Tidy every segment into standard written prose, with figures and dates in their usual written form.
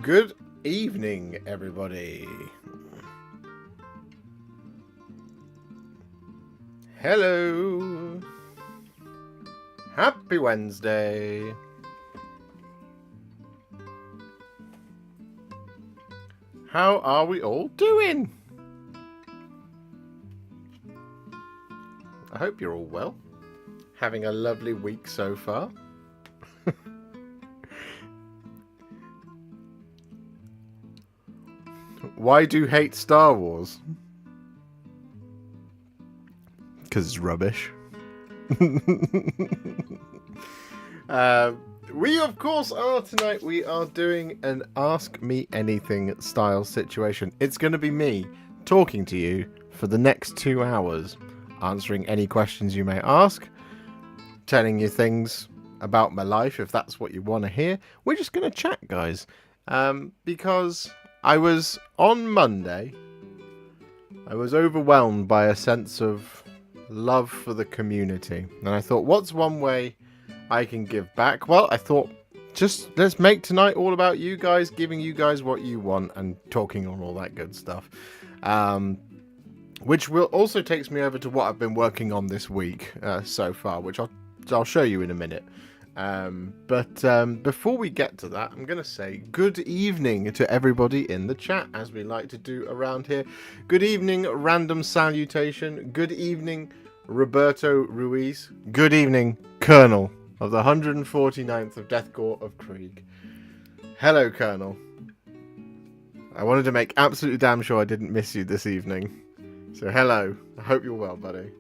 Good evening, everybody. Hello. Happy Wednesday. How are we all doing? I hope you're all well. Having a lovely week so far. Why do you hate Star Wars? Because it's rubbish. We, of course, are tonight. We are doing an Ask Me Anything style situation. It's going to be me talking to you for the next 2 hours, answering any questions you may ask, telling you things about my life if that's what you want to hear. We're just going to chat, guys, because I was on Monday. I was overwhelmed by a sense of love for the community, and I thought, what's one way I can give back? Well, I thought, just let's make tonight all about you guys, giving you guys what you want and talking on all that good stuff. Which will also takes me over to what I've been working on this week so far, which I'll show you in a minute. But before we get to that, I'm going to say good evening to everybody in the chat, as we like to do around here. Good evening, Random Salutation. Good evening, Roberto Ruiz. Good evening, Colonel of the 149th of Death Corps of Krieg. Hello, Colonel. I wanted to make absolutely damn sure I didn't miss you this evening. So hello. I hope you're well, buddy.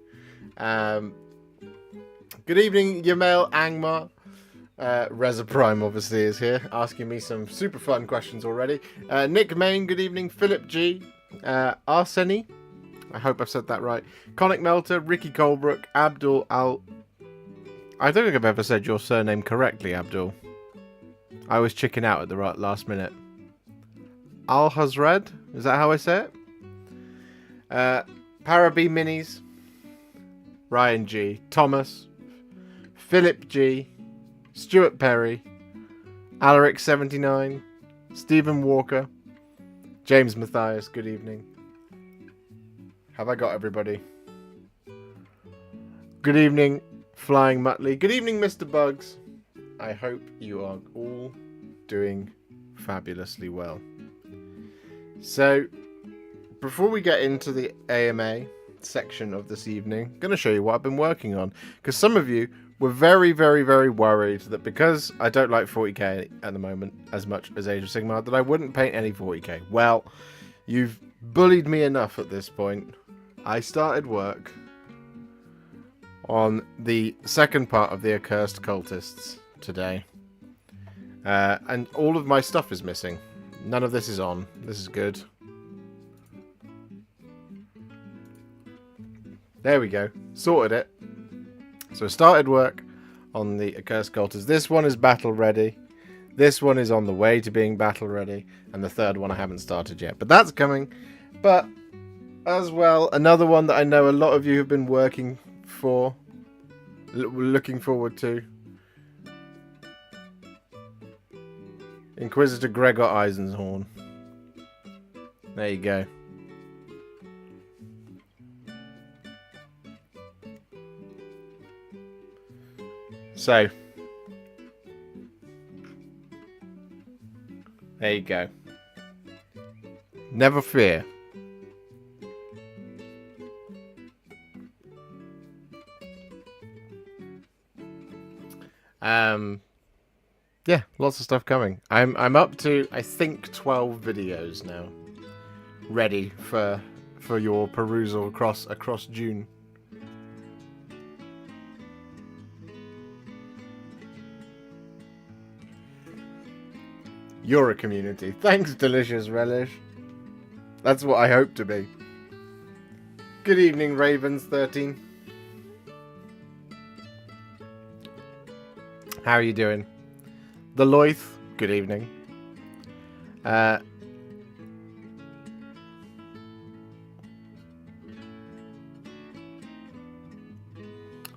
Good evening, Yamail Angmar. Reza Prime obviously is here, asking me some super fun questions already. Nick Main, good evening. Philip G. Arseni, I hope I've said that right. Conic Melter, Ricky Colebrook, Abdul Al... I don't think I've ever said your surname correctly, Abdul. I was chicken out at the right last minute. Al Hazred, is that how I say it? Paraby Minis, Ryan G. Thomas, Philip G. Stuart Perry, Alaric79, Stephen Walker, James Matthias, good evening. Have I got everybody? Good evening, Flying Muttley. Good evening, Mr. Bugs. I hope you are all doing fabulously well. So, before we get into the AMA section of this evening, I'm going to show you what I've been working on. Because some of you were very, very, very worried that because I don't like 40k at the moment as much as Age of Sigmar, that I wouldn't paint any 40k. Well, you've bullied me enough at this point. I started work on the second part of the Accursed Cultists today. And all of my stuff is missing. None of this is on. This is good. There we go. Sorted it. So I started work on the Accursed Cultists. This one is battle ready. This one is on the way to being battle ready. And the third one I haven't started yet. But that's coming. But as well, another one that I know a lot of you have been working for. Looking forward to. Inquisitor Gregor Eisenhorn. There you go. So, there you go. Never fear. Yeah, lots of stuff coming. I'm up to, I think, 12 videos now, ready for your perusal across June. You're a community. Thanks, Delicious Relish. That's what I hope to be. Good evening, Ravens13. How are you doing? The Loith, good evening.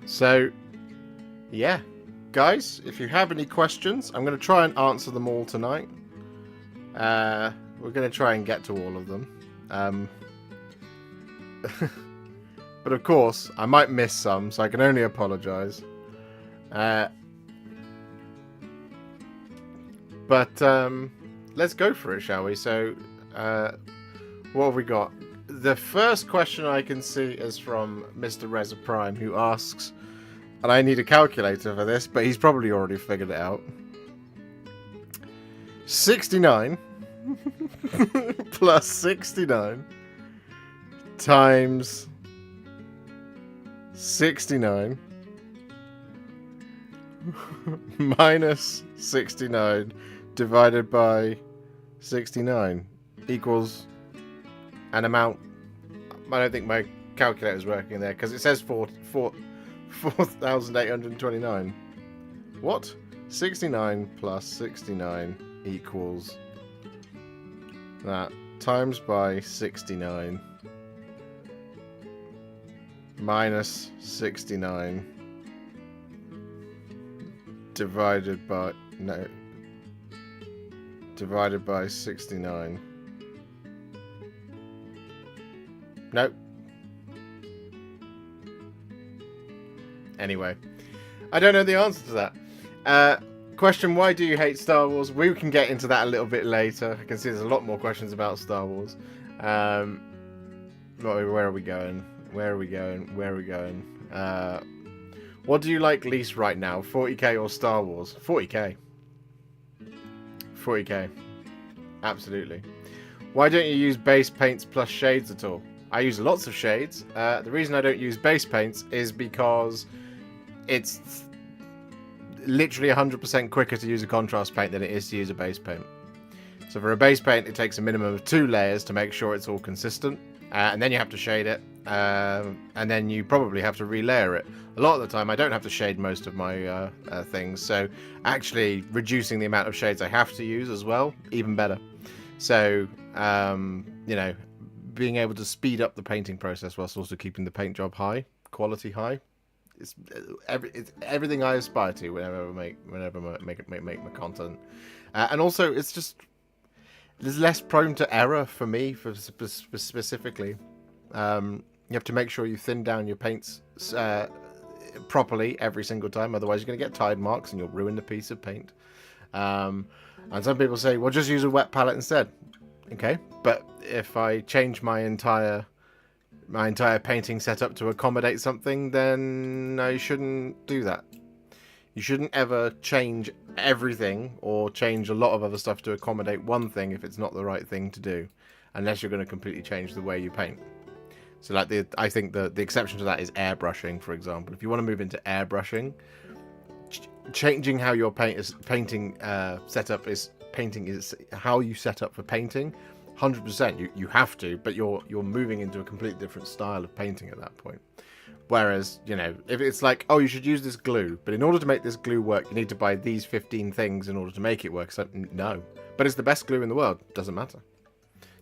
So, yeah. Guys, if you have any questions, I'm going to try and answer them all tonight. We're going to try and get to all of them. But of course, I might miss some, so I can only apologise. But let's go for it, shall we? So, what have we got? The first question I can see is from Mr. Reza Prime, who asks, and I need a calculator for this, but he's probably already figured it out. 69 plus 69 times 69 minus 69 divided by 69 equals an amount. I don't think my calculator's working there because it says 4,829. What? 69 plus 69 equals that times by 69 minus 69 divided by 69. Nope. Anyway, I don't know the answer to that. Question, why do you hate Star Wars? We can get into that a little bit later. I can see there's a lot more questions about Star Wars. Where are we going? Where are we going? Where are we going? What do you like least right now? 40k or Star Wars? 40k. 40k. Absolutely. Why don't you use base paints plus shades at all? I use lots of shades. The reason I don't use base paints is because it's literally 100% quicker to use a contrast paint than it is to use a base paint. So for a base paint, it takes a minimum of 2 layers to make sure it's all consistent. And then you have to shade it. And then you probably have to relayer it. A lot of the time, I don't have to shade most of my things. So actually reducing the amount of shades I have to use as well, even better. So, you know, being able to speed up the painting process whilst also keeping the paint job high, quality high. It's everything I aspire to whenever I make my content, and also it's less prone to error for me. Specifically, you have to make sure you thin down your paints properly every single time. Otherwise, you're going to get tide marks and you'll ruin the piece of paint. And some people say, "Well, just use a wet palette instead." Okay, but if I change my entire painting setup to accommodate something, then I shouldn't do that. You shouldn't ever change everything or change a lot of other stuff to accommodate one thing if it's not the right thing to do, unless you're going to completely change the way you paint. So like I think the exception to that is airbrushing, for example. If you want to move into airbrushing, changing how your painting setup is how you set up for painting. 100%, you have to, but you're moving into a completely different style of painting at that point. Whereas, you know, if it's like, oh, you should use this glue, but in order to make this glue work, you need to buy these 15 things in order to make it work. So, no. But it's the best glue in the world. Doesn't matter.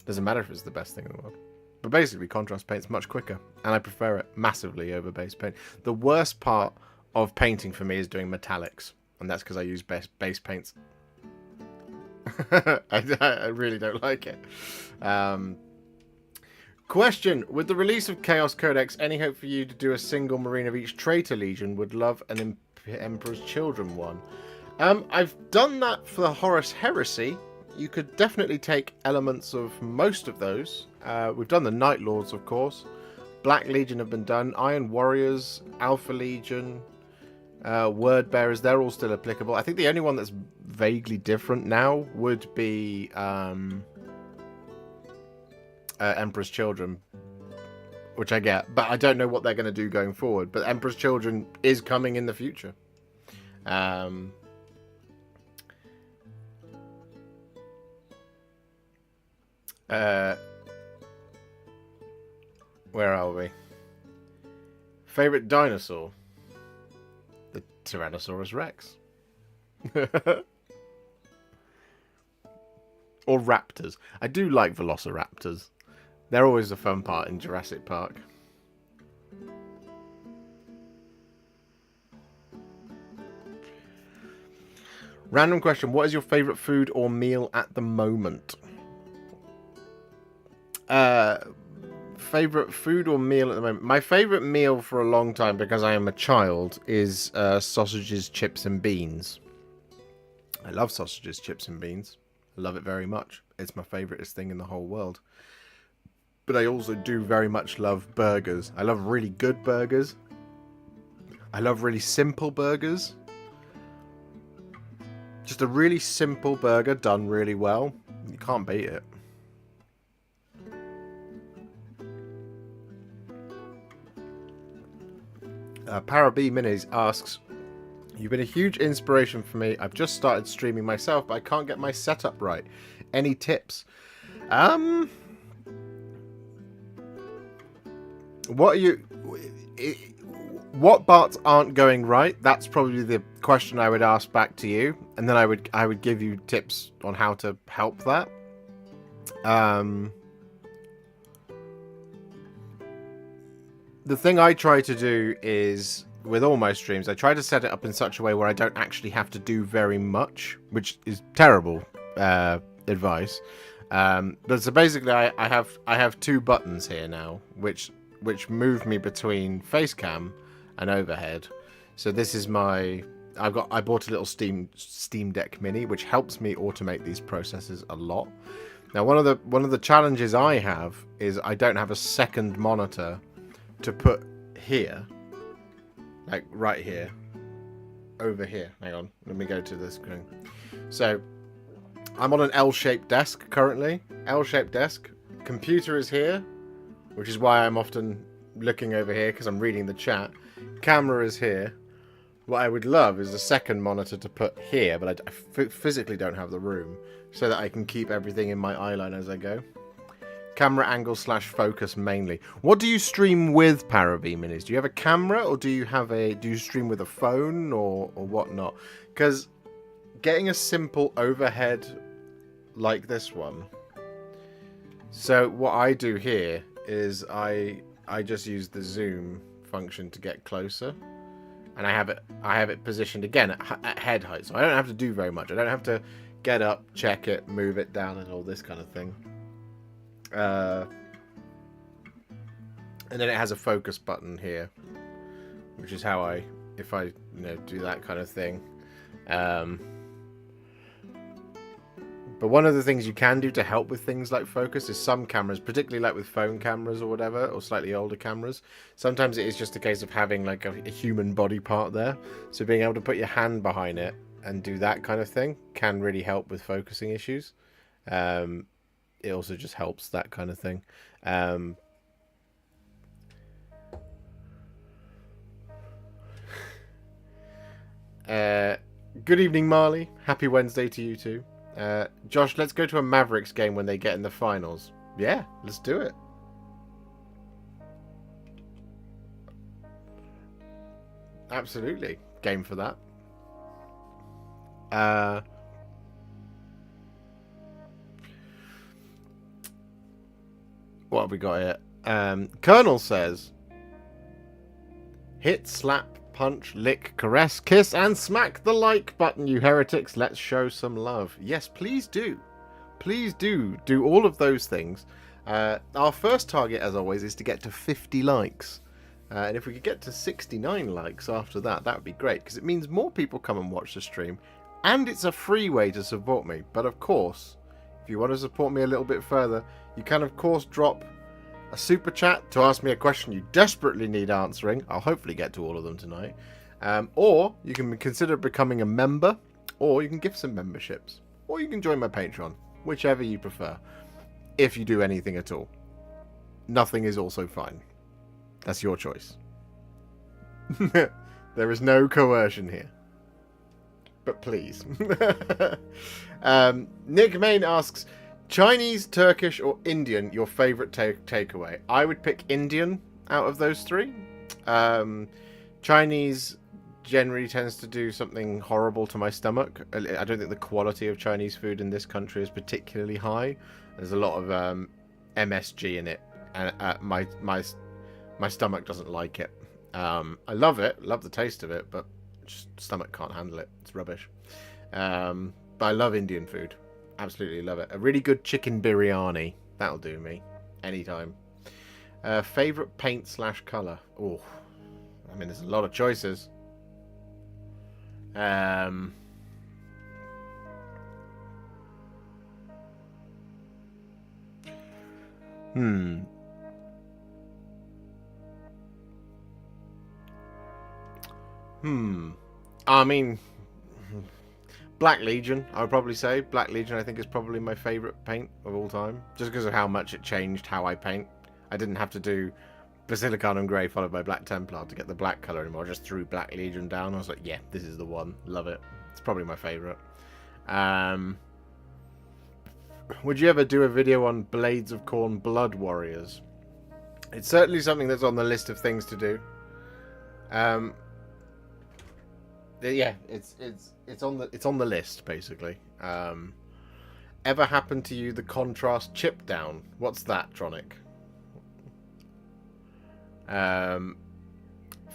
Doesn't matter if it's the best thing in the world. But basically, contrast paint's much quicker, and I prefer it massively over base paint. The worst part of painting for me is doing metallics, and that's because I use base paints. I really don't like it. Question: with the release of Chaos Codex, any hope for you to do a single Marine of each Traitor Legion? Would love an Emperor's Children one. I've done that for the Horus Heresy. You could definitely take elements of most of those. We've done the Night Lords, of course. Black Legion have been done. Iron Warriors, Alpha Legion, Word Bearers, they're all still applicable. I think the only one that's vaguely different now would be Emperor's Children, which I get, but I don't know what they're going to do going forward. But Emperor's Children is coming in the future. Where are we? Favorite dinosaur? The Tyrannosaurus Rex. Or raptors. I do like velociraptors. They're always a fun part in Jurassic Park. Random question. What is your favourite food or meal at the moment? Favourite food or meal at the moment? My favourite meal for a long time, because I am a child, is sausages, chips and beans. I love sausages, chips and beans. I love it very much. It's my favouriteest thing in the whole world. But I also do very much love burgers. I love really good burgers. I love really simple burgers. Just a really simple burger done really well. You can't beat it. Para B Minis asks, you've been a huge inspiration for me. I've just started streaming myself, but I can't get my setup right. Any tips? What parts aren't going right? That's probably the question I would ask back to you, and then I would give you tips on how to help that. The thing I try to do is, with all my streams, I try to set it up in such a way where I don't actually have to do very much, which is terrible advice. But so basically, I have two buttons here now, which move me between face cam and overhead. So this is my I bought a little Steam Deck Mini, which helps me automate these processes a lot. Now, one of the challenges I have is I don't have a second monitor to put here, like right here, over here. Hang on, let me go to the screen. So I'm on an L-shaped desk currently. L-shaped desk. Computer is here, which is why I'm often looking over here because I'm reading the chat. Camera is here. What I would love is a second monitor to put here, but I physically don't have the room, so that I can keep everything in my eyeline as I go. Camera angle / focus mainly. What do you stream with, Parabeam Minis? Do you have a camera, or do you stream with a phone or whatnot? Because getting a simple overhead like this one. So what I do here is I just use the zoom function to get closer, and I have it positioned again at head height, so I don't have to do very much. I don't have to get up, check it, move it down, and all this kind of thing. And then it has a focus button here, which is how if I do that kind of thing. But one of the things you can do to help with things like focus is some cameras, particularly like with phone cameras or whatever, or slightly older cameras, sometimes it is just a case of having like a human body part there. So being able to put your hand behind it and do that kind of thing can really help with focusing issues. It also just helps that kind of thing. Good evening, Marley. Happy Wednesday to you too. Josh, let's go to a Mavericks game when they get in the finals. Yeah, let's do it. Absolutely. Game for that. What have we got here? Colonel says, hit, slap, punch, lick, caress, kiss, and smack the like button, you heretics. Let's show some love. Yes, please do. Please do all of those things. Our first target, as always, is to get to 50 likes. And if we could get to 69 likes after that, that would be great, because it means more people come and watch the stream, and it's a free way to support me. But of course, if you want to support me a little bit further, you can of course drop a super chat to ask me a question you desperately need answering. I'll hopefully get to all of them tonight. Or you can consider becoming a member, or you can give some memberships, or you can join my Patreon, whichever you prefer, if you do anything at all. Nothing is also fine. That's your choice. There is no coercion here. But please. Nick Main asks, Chinese, Turkish, or Indian, your favourite takeaway? I would pick Indian out of those three. Chinese generally tends to do something horrible to my stomach. I don't think the quality of Chinese food in this country is particularly high. There's a lot of MSG in it, and my stomach doesn't like it. I love it, love the taste of it, but just stomach can't handle it. It's rubbish. But I love Indian food. Absolutely love it. A really good chicken biryani. That'll do me. Anytime. Favorite paint / color. Oh, I mean, there's a lot of choices. I mean, Black Legion, I would probably say. Black Legion, I think, is probably my favourite paint of all time. Just because of how much it changed how I paint. I didn't have to do Basilicanum Grey followed by Black Templar to get the black colour anymore. I just threw Black Legion down. I was like, yeah, this is the one. Love it. It's probably my favourite. Would you ever do a video on Blades of Corn Blood Warriors? It's certainly something that's on the list of things to do. Yeah, it's on the list basically. Ever happened to you the contrast chip down? What's that, Tronic?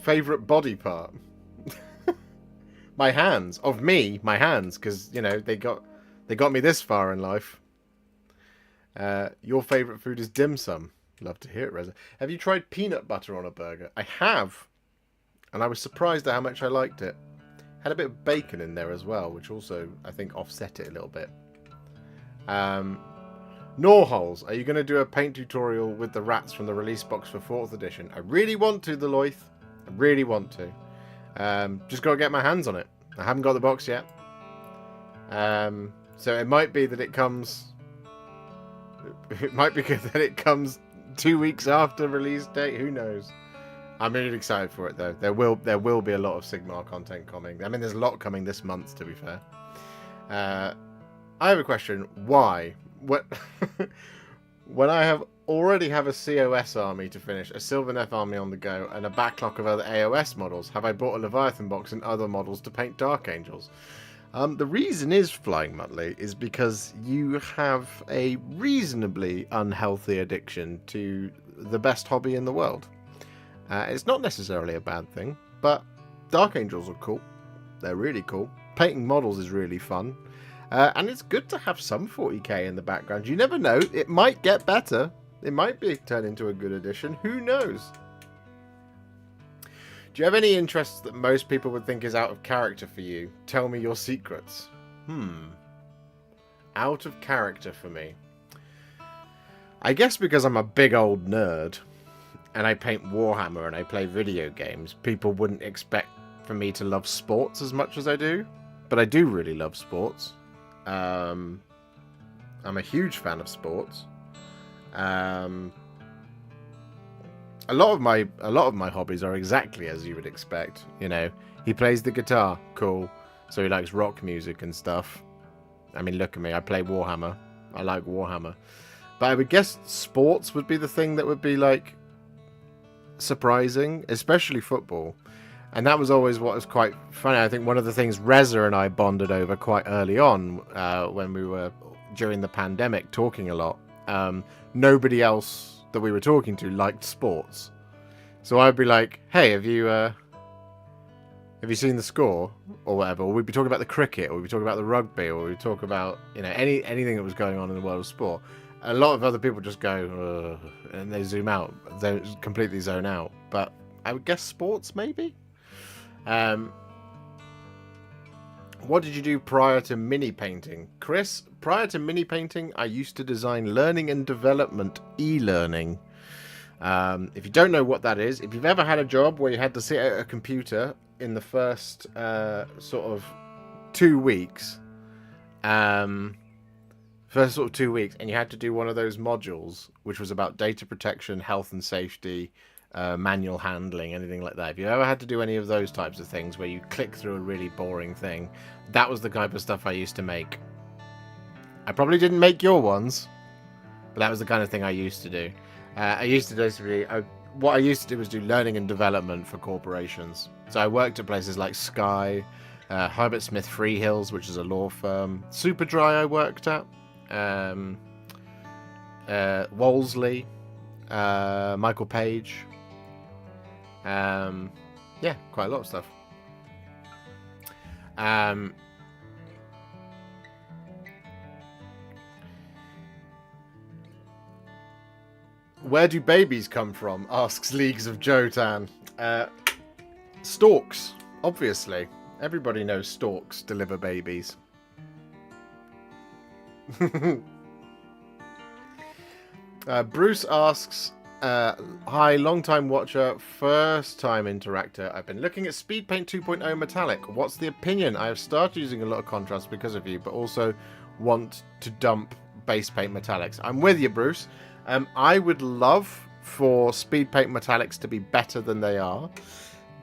Favorite body part? My hands. Of me, my hands, because you know they got me this far in life. Your favorite food is dim sum. Love to hear it, Reza. Have you tried peanut butter on a burger? I have, and I was surprised at how much I liked it. Had a bit of bacon in there as well, which also, I think, offset it a little bit. Gnorholes, are you going to do a paint tutorial with the rats from the release box for 4th edition? I really want to, the Loith. I really want to. Just got to get my hands on it. I haven't got the box yet. So it might be that it comes... It might be good that it comes 2 weeks after release date. Who knows? I'm really excited for it, though. There will be a lot of Sigmar content coming. I mean, there's a lot coming this month, to be fair. I have a question. Why? What? When I already have a COS army to finish, a Sylvaneth army on the go, and a backlog of other AOS models, have I bought a Leviathan box and other models to paint Dark Angels? The reason is, Flying Muttley, is because you have a reasonably unhealthy addiction to the best hobby in the world. It's not necessarily a bad thing, but Dark Angels are cool. They're really cool. Painting models is really fun. And it's good to have some 40k in the background. You never know. It might get better. It might be turned into a good addition. Who knows? Do you have any interests that most people would think is out of character for you? Tell me your secrets. Out of character for me. I guess because I'm a big old nerd. And I paint Warhammer and I play video games, people wouldn't expect for me to love sports as much as I do. But I do really love sports. I'm a huge fan of sports. A lot of my hobbies are exactly as you would expect. You know, he plays the guitar, cool. So he likes rock music and stuff. I mean, look at me, I play Warhammer. I like Warhammer. But I would guess sports would be the thing that would be like surprising, especially football. And that was always what was quite funny. I think one of the things Reza and I bonded over quite early on when we were during the pandemic talking a lot. Nobody else that we were talking to liked sports, so I'd be like, "Hey, have you seen the score or whatever?" Or we'd be talking about the cricket, or we'd be talking about the rugby, or we'd talk about anything that was going on in the world of sport. A lot of other people just go and they zoom out, they completely zone out. But I would guess sports, maybe. What did you do prior to mini painting, Chris? Prior to mini painting, I used to design learning and development e-learning. If you don't know what that is, if you've ever had a job where you had to sit at a computer in the first sort of 2 weeks, and you had to do one of those modules, which was about data protection, health and safety, manual handling, anything like that. If you ever had to do any of those types of things where you click through a really boring thing, that was the type of stuff I used to make. I probably didn't make your ones, but that was the kind of thing I used to do. What I used to do was do learning and development for corporations. So I worked at places like Sky, Herbert Smith Freehills, which is a law firm, Superdry I worked at, Wolseley, Michael Page. Yeah, quite a lot of stuff. Where do babies come from? Asks Leagues of Jotan. Storks, obviously. Everybody knows storks deliver babies. Bruce asks, hi, long-time watcher, first-time interactor. I've been looking at Speedpaint 2.0 Metallic. What's the opinion? I have started using a lot of contrast because of you, but also want to dump base paint metallics. I'm with you, Bruce. I would love for Speedpaint metallics to be better than they are.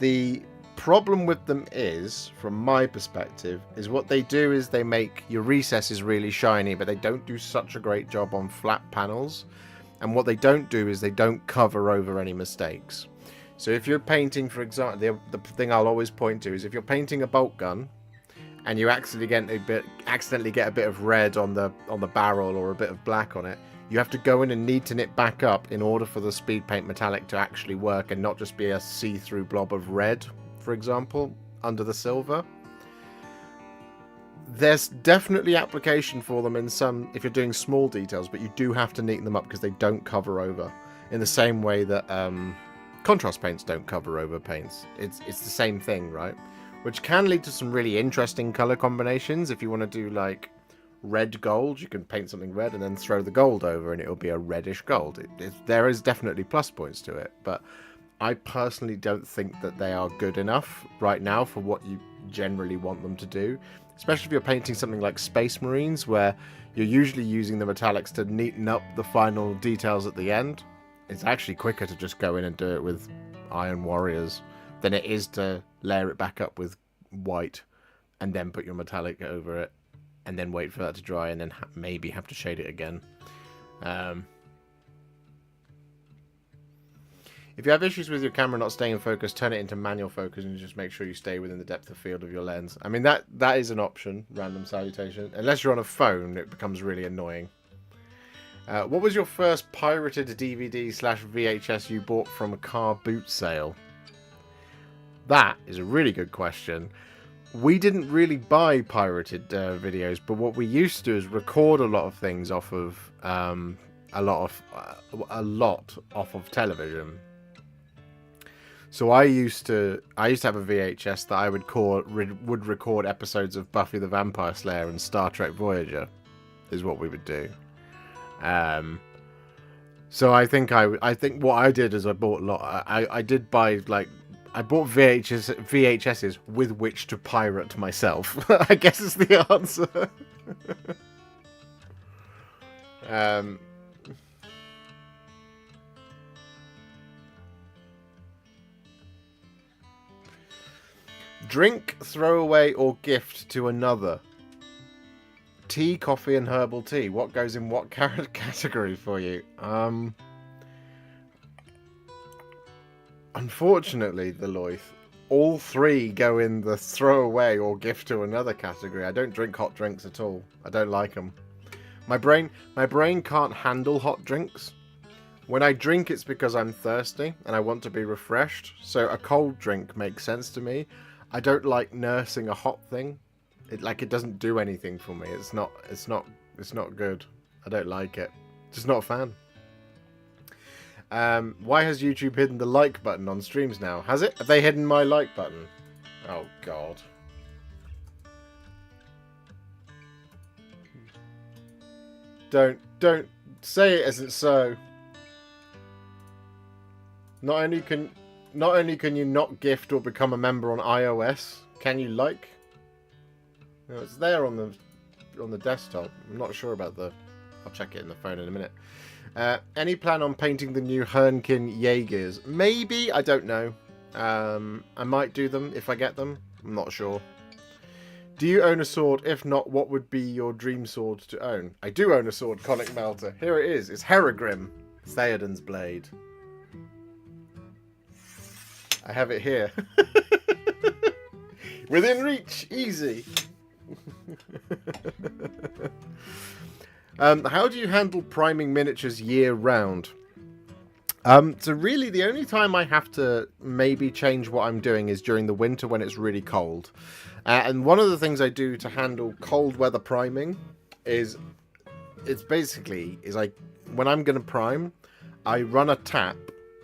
The problem with them is, from my perspective, is what they do is they make your recesses really shiny, but they don't do such a great job on flat panels. And what they don't do is they don't cover over any mistakes. So if you're painting, for example, the thing I'll always point to is if you're painting a bolt gun and you accidentally get a bit of red on the barrel or a bit of black on it, you have to go in and neaten it back up in order for the speed paint metallic to actually work and not just be a see-through blob of red, for example, under the silver. There's definitely application for them in some, if you're doing small details, but you do have to neaten them up because they don't cover over in the same way that contrast paints don't cover over paints. It's the same thing, right? Which can lead to some really interesting color combinations. If you want to do like red gold, you can paint something red and then throw the gold over and it'll be a reddish gold. There is definitely plus points to it, but I personally don't think that they are good enough right now for what you generally want them to do. Especially if you're painting something like Space Marines, where you're usually using the metallics to neaten up the final details at the end. It's actually quicker to just go in and do it with Iron Warriors than it is to layer it back up with white and then put your metallic over it and then wait for that to dry and then maybe have to shade it again. If you have issues with your camera not staying in focus, turn it into manual focus and just make sure you stay within the depth of field of your lens. I mean, that is an option, random salutation. Unless you're on a phone, it becomes really annoying. What was your first pirated DVD/VHS you bought from a car boot sale? That is a really good question. We didn't really buy pirated videos, but what we used to do is record a lot of things off of a lot off of television. So I used to have a VHS that I would record episodes of Buffy the Vampire Slayer and Star Trek Voyager, is what we would do. So I think what I did is I bought a lot. I did buy I bought VHSs with which to pirate myself. I guess is the answer. Drink, throw away, or gift to another. Tea, coffee, and herbal tea. What goes in what category for you? Unfortunately, the Loith, all three go in the throw away or gift to another category. I don't drink hot drinks at all. I don't like them. My brain can't handle hot drinks. When I drink, it's because I'm thirsty and I want to be refreshed. So a cold drink makes sense to me. I don't like nursing a hot thing. It doesn't do anything for me. It's not good. I don't like it. Just not a fan. Why has YouTube hidden the like button on streams now? Has it? Have they hidden my like button? Oh God. Don't say it isn't so. Not only can you not gift or become a member on iOS, can you like? No, it's there on the desktop. I'm not sure about I'll check it in the phone in a minute. Any plan on painting the new Hernkin Jaegers? Maybe, I don't know. I might do them if I get them. I'm not sure. Do you own a sword? If not, what would be your dream sword to own? I do own a sword, Conic Melter. Here it is. It's Heragrim, Theoden's blade. I have it here. Within reach, easy. How do you handle priming miniatures year round? So really the only time I have to maybe change what I'm doing is during the winter when it's really cold. And one of the things I do to handle cold weather priming is when I'm going to prime, I run a tap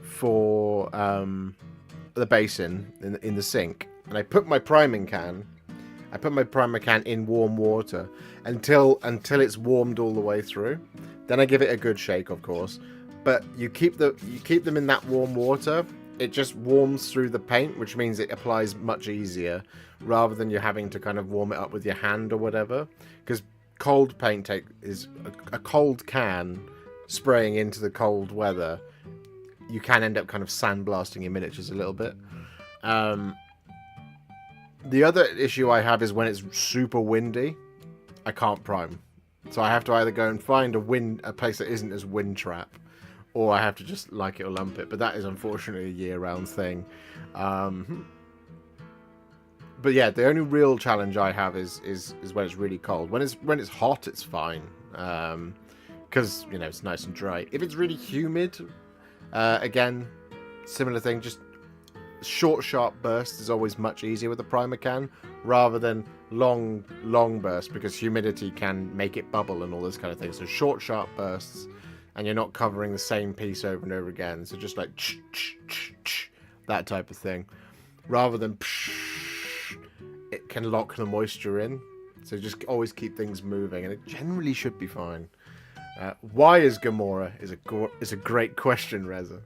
for the basin in the sink, and I put my primer can in warm water until it's warmed all the way through. Then I give it a good shake, of course. But you keep them in that warm water. It just warms through the paint, which means it applies much easier, rather than you having to kind of warm it up with your hand or whatever. Because cold paint is a cold can spraying into the cold weather. You can end up kind of sandblasting your miniatures a little bit. The other issue I have is when it's super windy, I can't prime. So I have to either go and find a place that isn't as wind trap, or I have to just like it or lump it. But that is unfortunately a year-round thing. But yeah, the only real challenge I have is when it's really cold. When it's hot, it's fine, because it's nice and dry. If it's really humid, again, similar thing. Just short, sharp bursts is always much easier with a primer can, rather than long bursts, because humidity can make it bubble and all this kind of thing. So short, sharp bursts, and you're not covering the same piece over and over again. So just like that type of thing, rather than it can lock the moisture in. So just always keep things moving, and it generally should be fine. Why is Gamora is a great question, Reza.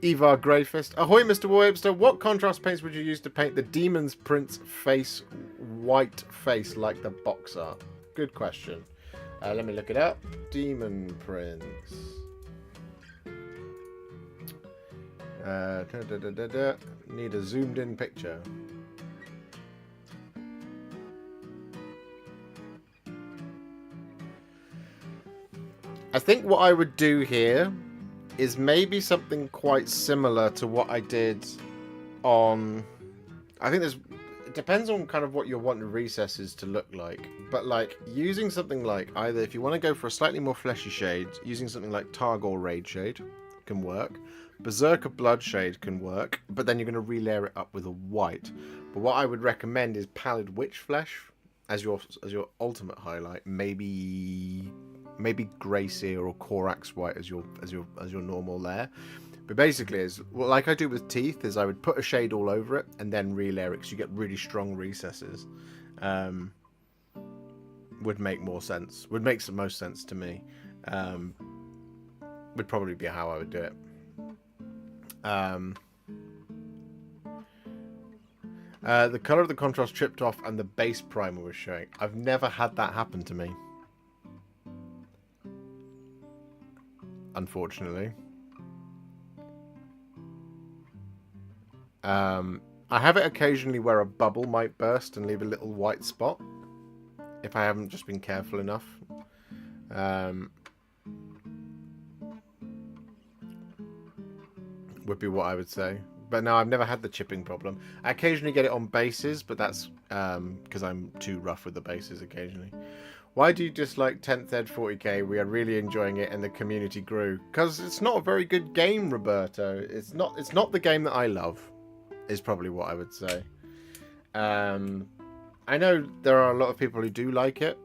Evar Greyfist. Ahoy, Mr. Warhipster. What contrast paints would you use to paint the Demon's Prince face white face like the box art? Good question. Let me look it up. Demon Prince. Need a zoomed in picture. I think what I would do here is maybe something quite similar to what I did on... I think it depends on kind of what you're wanting recesses to look like. But like using something like either, if you want to go for a slightly more fleshy shade, using something like Targor Raid Shade can work. Berserker Blood Shade can work, but then you're going to relayer it up with a white. But what I would recommend is Pallid Witch Flesh as your ultimate highlight. Maybe Grey Seer or Corax White as your normal layer. But basically, like I do with Teeth, is I would put a shade all over it and then relayer it, because you get really strong recesses. Would make more sense. Would make the most sense to me. Would probably be how I would do it. The colour of the contrast tripped off and the base primer was showing. I've never had that happen to me. Unfortunately. I have it occasionally where a bubble might burst and leave a little white spot, if I haven't just been careful enough. Would be what I would say. But no, I've never had the chipping problem. I occasionally get it on bases, but that's because I'm too rough with the bases occasionally. Why do you dislike 10th Ed 40k? We are really enjoying it and the community grew. Because it's not a very good game, Roberto. It's not the game that I love, is probably what I would say. I know there are a lot of people who do like it.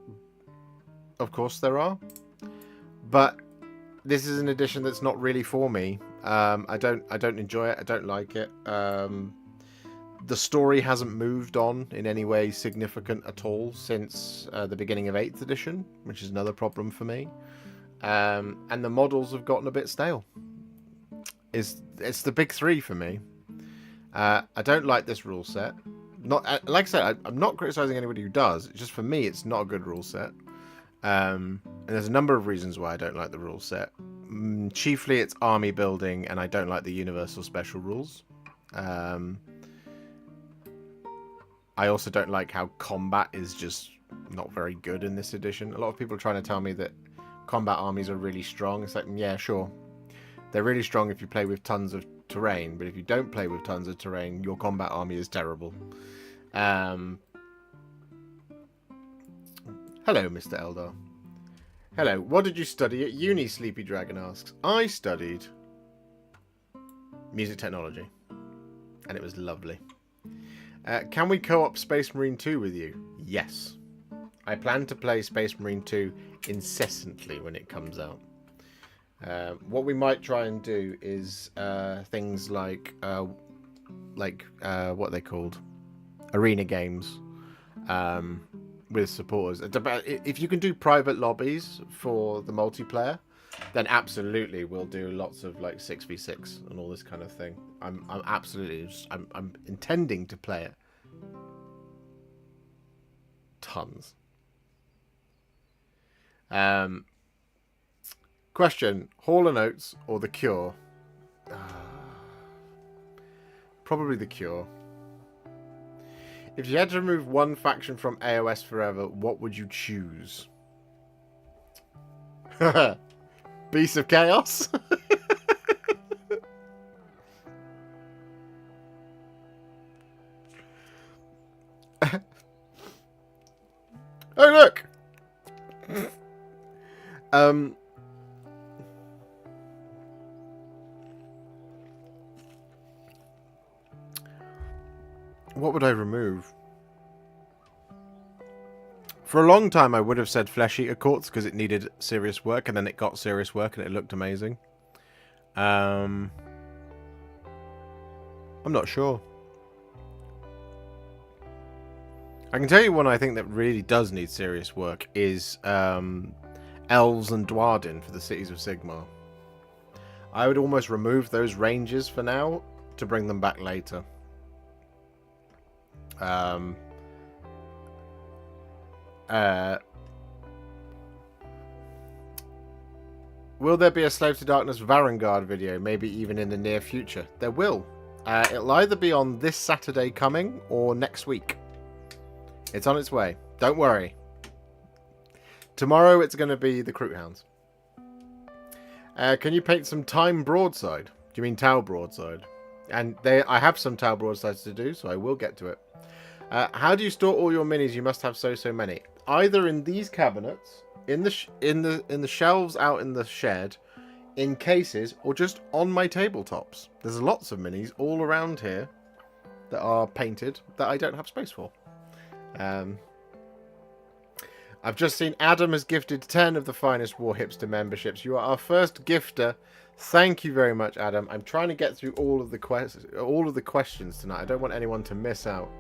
Of course there are. But this is an edition that's not really for me. I don't enjoy it. I don't like it. The story hasn't moved on in any way significant at all since the beginning of 8th edition, which is another problem for me. And the models have gotten a bit stale. It's the big three for me. I don't like this rule set. Not like I said, I'm not criticizing anybody who does. It's just for me, it's not a good rule set. And there's a number of reasons why I don't like the rule set. Chiefly, it's army building, and I don't like the universal special rules. I also don't like how combat is just not very good in this edition. A lot of people are trying to tell me that combat armies are really strong. It's like, yeah, sure. They're really strong if you play with tons of terrain, but if you don't play with tons of terrain, your combat army is terrible. Hello, Mr. Eldar. Hello, what did you study at uni, Sleepy Dragon asks. I studied music technology, and it was lovely. Can we co-op Space Marine 2 with you? Yes. I plan to play Space Marine 2 incessantly when it comes out. What we might try and do is things like what are they called? Arena games with supporters. It's about, if you can do private lobbies for the multiplayer, then absolutely we'll do lots of like 6v6 and all this kind of thing. I'm absolutely I'm intending to play it tons. Question: Hall and Oates or The Cure? Probably The Cure. If you had to remove one faction from AOS forever, what would you choose? Beast of Chaos? Oh, look! What would I remove? For a long time, I would have said Flesh Eater Courts because it needed serious work, and then it got serious work, and it looked amazing. I'm not sure. I can tell you one I think that really does need serious work is Elves and Dwarden for the Cities of Sigmar. I would almost remove those ranges for now to bring them back later. Will there be a Slave to Darkness Varangard video, maybe even in the near future? There will. It'll either be on this Saturday coming or next week. It's on its way. Don't worry. Tomorrow it's going to be the Croot Hounds. Can you paint some Time Broadside? Do you mean Tau Broadside? And I have some Tau Broadsides to do, so I will get to it. How do you store all your minis? You must have so many. Either in these cabinets, in the shelves out in the shed, in cases, or just on my tabletops. There's lots of minis all around here that are painted that I don't have space for. I've just seen Adam has gifted 10 of the finest Warhipster memberships. You are our first gifter. Thank you very much, Adam. I'm trying to get through all of the questions tonight. I don't want anyone to miss out.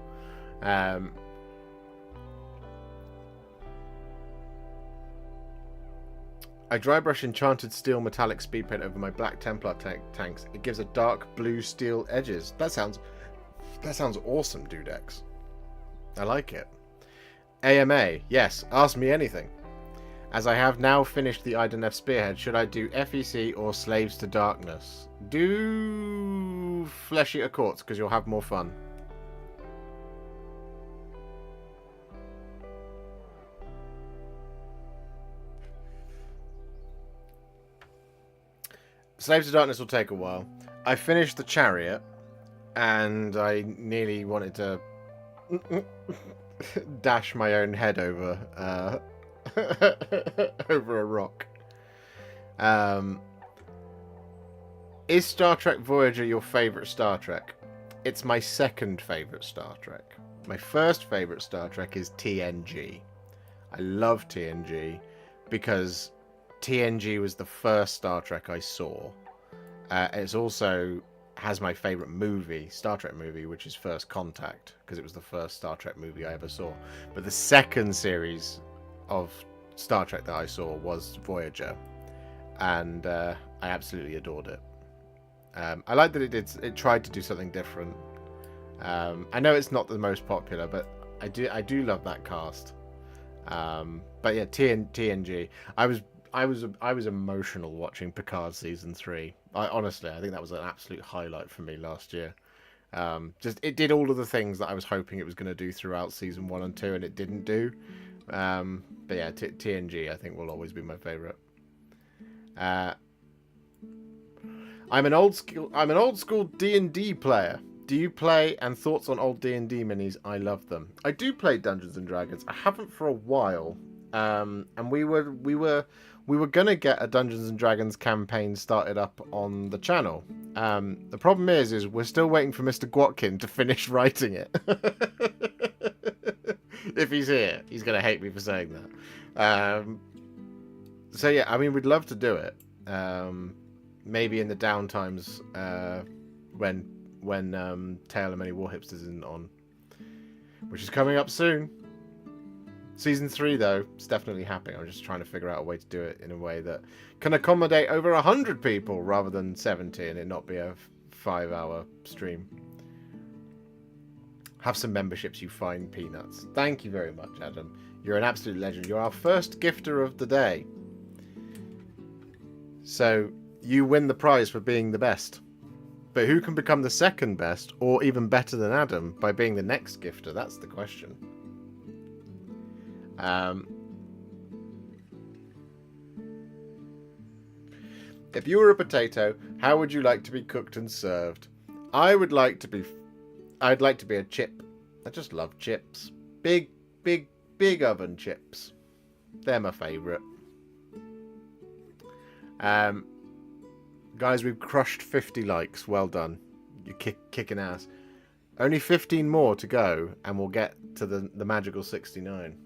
I dry brush Enchanted Steel Metallic Speed Paint over my Black Templar tanks. It gives a dark blue steel edges. That sounds awesome, Dudex. I like it. AMA, yes, ask me anything. As I have now finished the Idenef Spearhead, should I do FEC or Slaves to Darkness? Do Flesh Eater Courts, because you'll have more fun. Slaves to Darkness will take a while. I finished the Chariot, and I nearly wanted to dash my own head over over a rock. Is Star Trek Voyager your favourite Star Trek? It's my second favourite Star Trek. My first favourite Star Trek is TNG. I love TNG because TNG was the first Star Trek I saw. It's also has my favourite movie, Star Trek movie, which is First Contact, because it was the first Star Trek movie I ever saw. But the second series of Star Trek that I saw was Voyager, and I absolutely adored it. I like that it tried to do something different. I know it's not the most popular, but I do love that cast. But yeah, TNG. I was emotional watching Picard season 3. Honestly, I think that was an absolute highlight for me last year. Just it did all of the things that I was hoping it was going to do throughout season 1 and 2, and it didn't do. But yeah, TNG I think will always be my favorite. I'm an old school D&D player. Do you play, and thoughts on old D&D minis? I love them. I do play Dungeons and Dragons. I haven't for a while. And we were gonna get a Dungeons and Dragons campaign started up on the channel. The problem is we're still waiting for Mr. Gwatkin to finish writing it. If he's here, he's gonna hate me for saying that. So yeah, I mean, we'd love to do it. Maybe in the downtimes when Tale of Many Warhipsters isn't on, which is coming up soon. Season 3 though, it's definitely happening. I'm just trying to figure out a way to do it in a way that can accommodate over 100 people rather than 70 and it not be a 5-hour stream. Have some memberships, you fine peanuts. Thank you very much, Adam. You're an absolute legend. You're our first gifter of the day. So you win the prize for being the best. But who can become the second best or even better than Adam by being the next gifter? That's the question. If you were a potato, how would you like to be cooked and served? I'd like to be a chip. I just love chips. Big oven chips. They're my favourite. Guys, we've crushed 50 likes. Well done. You're kicking ass. Only 15 more to go, and we'll get to the magical 69.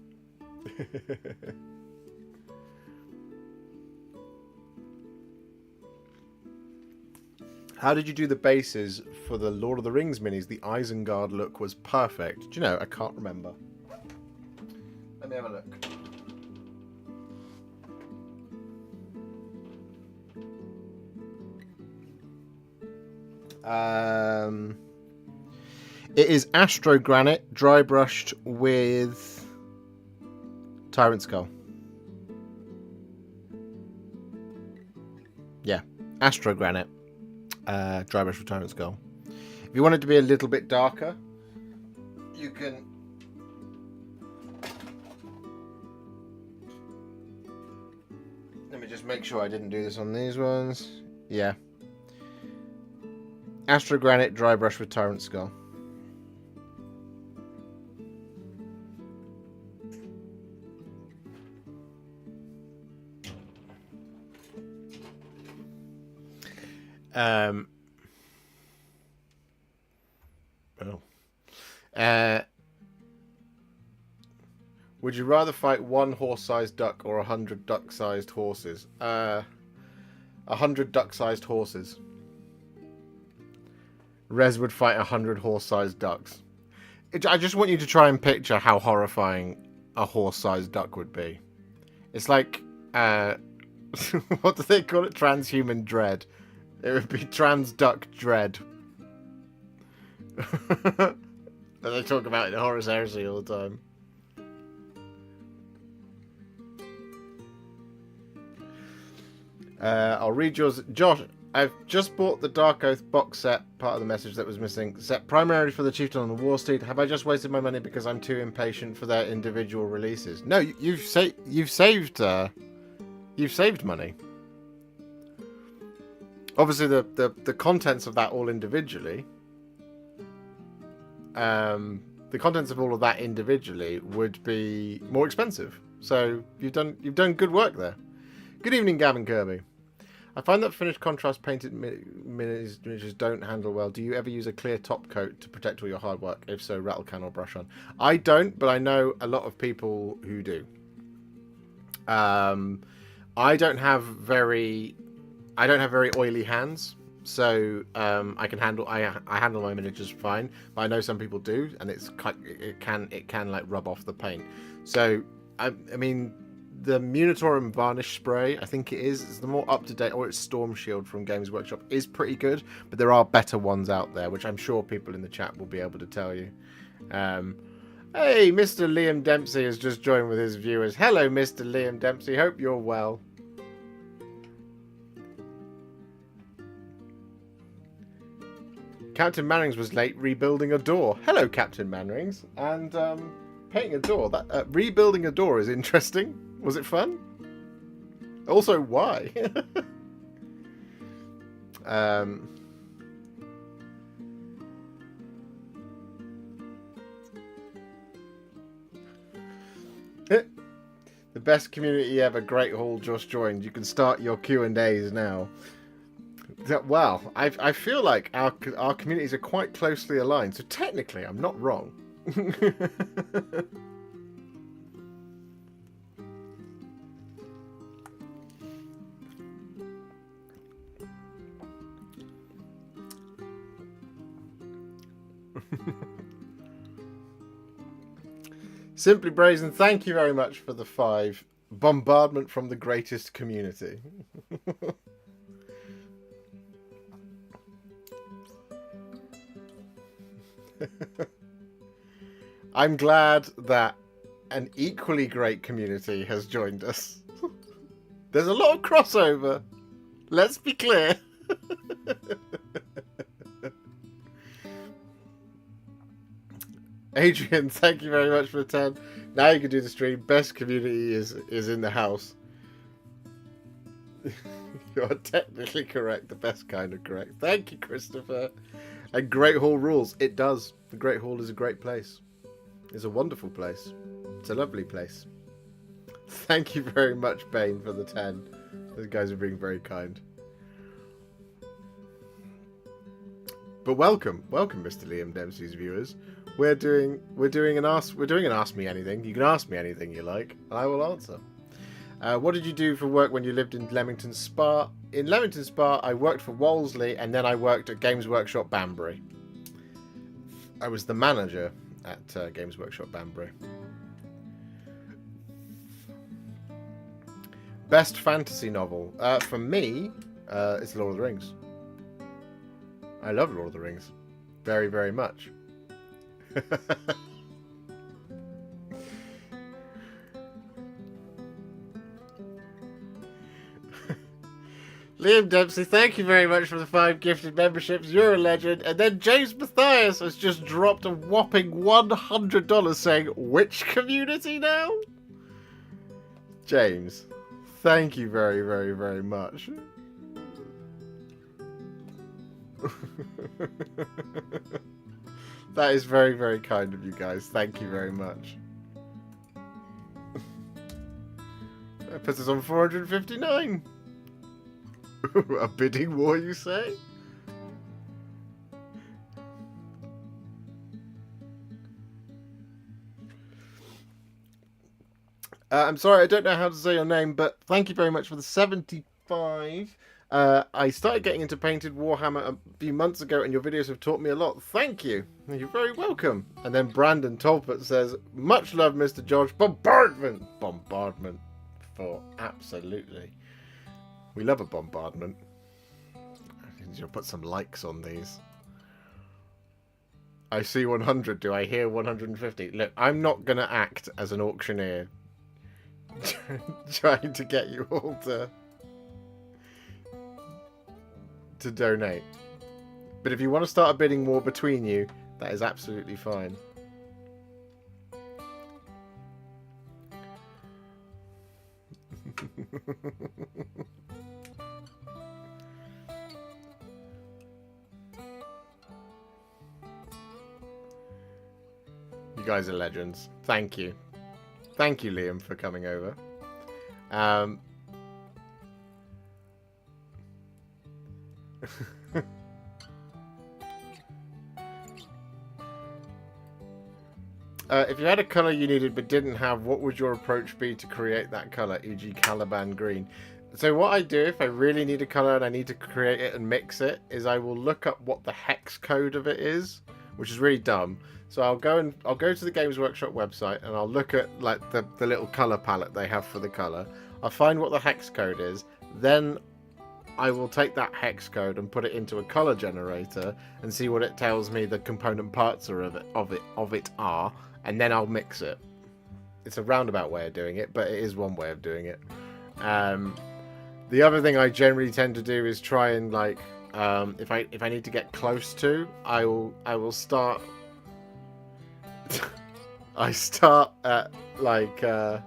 How did you do the bases for the Lord of the Rings minis? The Isengard look was perfect. Do you know, I can't remember. Let me have a look. It is Astro Granite, dry brushed with Tyrant Skull. Yeah, Astro Granite, dry brush with Tyrant Skull. If you want it to be a little bit darker, you can. Let me just make sure I didn't do this on these ones. Yeah. Astro Granite, dry brush with Tyrant Skull. Would you rather fight one horse-sized duck or 100 duck-sized horses? 100 duck-sized horses. Rez would fight 100 horse-sized ducks. I just want you to try and picture how horrifying a horse-sized duck would be. It's like, what do they call it? Transhuman dread. It would be trans-duck dread. And they talk about it in Horus Heresy all the time. I'll read yours. Josh, I've just bought the Dark Oath box set, part of the message that was missing. Set primarily for the Chieftain on the War Steed. Have I just wasted my money because I'm too impatient for their individual releases? No, you've saved money. Obviously, the contents of that all individually. The contents of all of that individually would be more expensive. So you've done good work there. Good evening, Gavin Kirby. I find that finished contrast painted miniatures don't handle well. Do you ever use a clear top coat to protect all your hard work? If so, rattle can or brush on. I don't, but I know a lot of people who do. I don't have very oily hands, so I handle my miniatures fine. But I know some people do, and it can like rub off the paint. So I mean. The Munitorum varnish spray, I think it's the more up-to-date, or it's Storm Shield from Games Workshop, is pretty good, but there are better ones out there, which I'm sure people in the chat will be able to tell you. Hey, Mr. Liam Dempsey has just joined with his viewers. Hello, Mr. Liam Dempsey. Hope you're well. Captain Mannings was late rebuilding a door. Hello, Captain Mannings. And painting a door. That rebuilding a door is interesting. Was it fun? Also, why? The best community ever. Great Hall just joined. You can start your Q&As now. Well, I feel like our communities are quite closely aligned, so technically I'm not wrong. Simply Brazen, thank you very much for the 5. Bombardment from the greatest community. I'm glad that an equally great community has joined us. There's a lot of crossover. Let's be clear. Adrian, thank you very much for the 10. Now you can do the stream. Best community is in the house. You're technically correct. The best kind of correct. Thank you, Christopher. And Great Hall rules. It does. The Great Hall is a great place. It's a wonderful place. It's a lovely place. Thank you very much, Bane, for the 10. Those guys are being very kind. But welcome, Mr. Liam Dempsey's viewers. We're doing an ask me anything. You can ask me anything you like, and I will answer. What did you do for work when you lived in Leamington Spa? In Leamington Spa, I worked for Wolseley, and then I worked at Games Workshop Banbury. I was the manager at Games Workshop Banbury. Best fantasy novel for me, it's Lord of the Rings. I love Lord of the Rings, very, very much. Liam Dempsey, thank you very much for the 5 gifted memberships. You're a legend. And then James Mathias has just dropped a whopping $100 saying, which community now? James, thank you very, very, very much. That is very, very kind of you guys. Thank you very much. That puts us on 459. A bidding war, you say? I'm sorry, I don't know how to say your name, but thank you very much for the 75. I started getting into Painted Warhammer a few months ago, and your videos have taught me a lot. Thank you. You're very welcome. And then Brandon Tolpert says, much love, Mr. George. Bombardment. Bombardment. For absolutely. We love a bombardment. I need to put some likes on these. I see 100. Do I hear 150? Look, I'm not going to act as an auctioneer trying to get you all to donate. But if you want to start a bidding war between you, that is absolutely fine. You guys are legends. Thank you. Thank you, Liam, for coming over. If you had a colour you needed but didn't have, what would your approach be to create that colour, e.g. Caliban green? So what I do if I really need a colour and I need to create it and mix it, is I will look up what the hex code of it is, which is really dumb. So I'll go to the Games Workshop website and I'll look at like the little colour palette they have for the colour. I'll find what the hex code is, then I will take that hex code and put it into a colour generator and see what it tells me the component parts are of it are, and then I'll mix it. It's a roundabout way of doing it, but it is one way of doing it. The other thing I generally tend to do is try and like if I need to get close to, I will start. I start at like I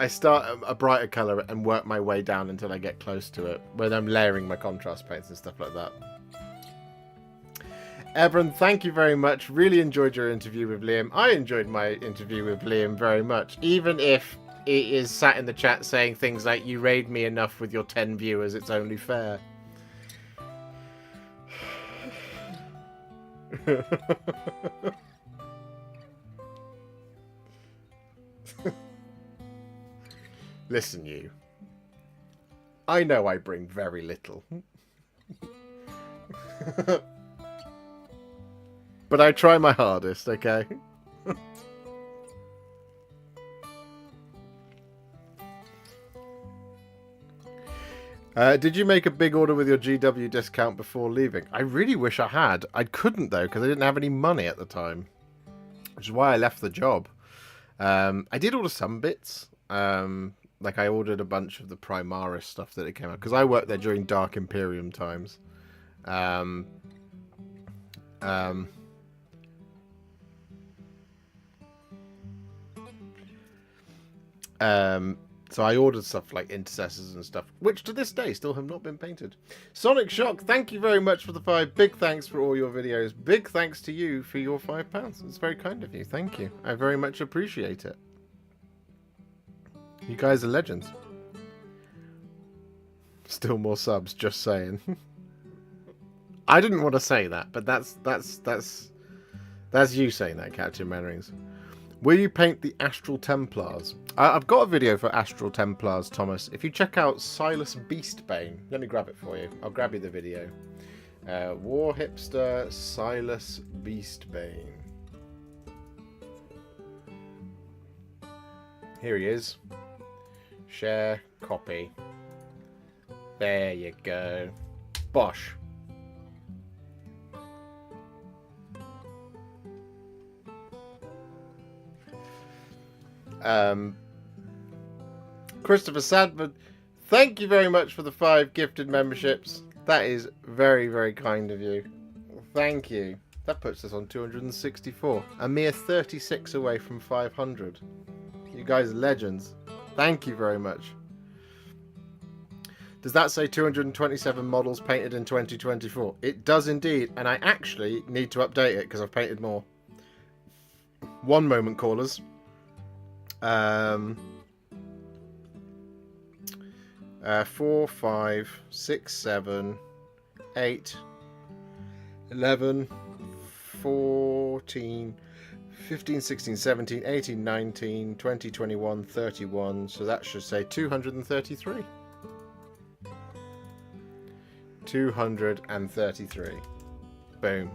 start at a brighter colour and work my way down until I get close to it, when I'm layering my contrast paints and stuff like that. Ebron, thank you very much. Really enjoyed your interview with Liam. I enjoyed my interview with Liam very much, even if it is sat in the chat saying things like, you raid me enough with your 10 viewers, it's only fair. Listen, you. I know I bring very little. But I try my hardest, okay? Did you make a big order with your GW discount before leaving? I really wish I had. I couldn't, though, because I didn't have any money at the time. Which is why I left the job. I did order some bits. Like, I ordered a bunch of the Primaris stuff that it came out. Because I worked there during Dark Imperium times. So I ordered stuff like Intercessors and stuff, which to this day still have not been painted. Sonic Shock, thank you very much for the 5. Big thanks for all your videos. Big thanks to you for your £5. It's very kind of you. Thank you. I very much appreciate it. You guys are legends. Still more subs, just saying. I didn't want to say that, but that's you saying that, Captain Mannerings. Will you paint the Astral Templars? I've got a video for Astral Templars, Thomas. If you check out Silas Beastbane, let me grab it for you. I'll grab you the video. Warhipster Silas Beastbane. Here he is. Share, copy. There you go. Bosh. Christopher Sadford, thank you very much for the 5 gifted memberships. That is very, very kind of you. Thank you. That puts us on 264. A mere 36 away from 500. You guys are legends. Thank you very much. Does that say 227 models painted in 2024? It does indeed, and I actually need to update it because I've painted more. One moment, callers. 4, 5, 6, 7, 8, 11, 14, 15, 16, 17, 18, 19, 20, 21, 31. So that should say 233. 233. Boom.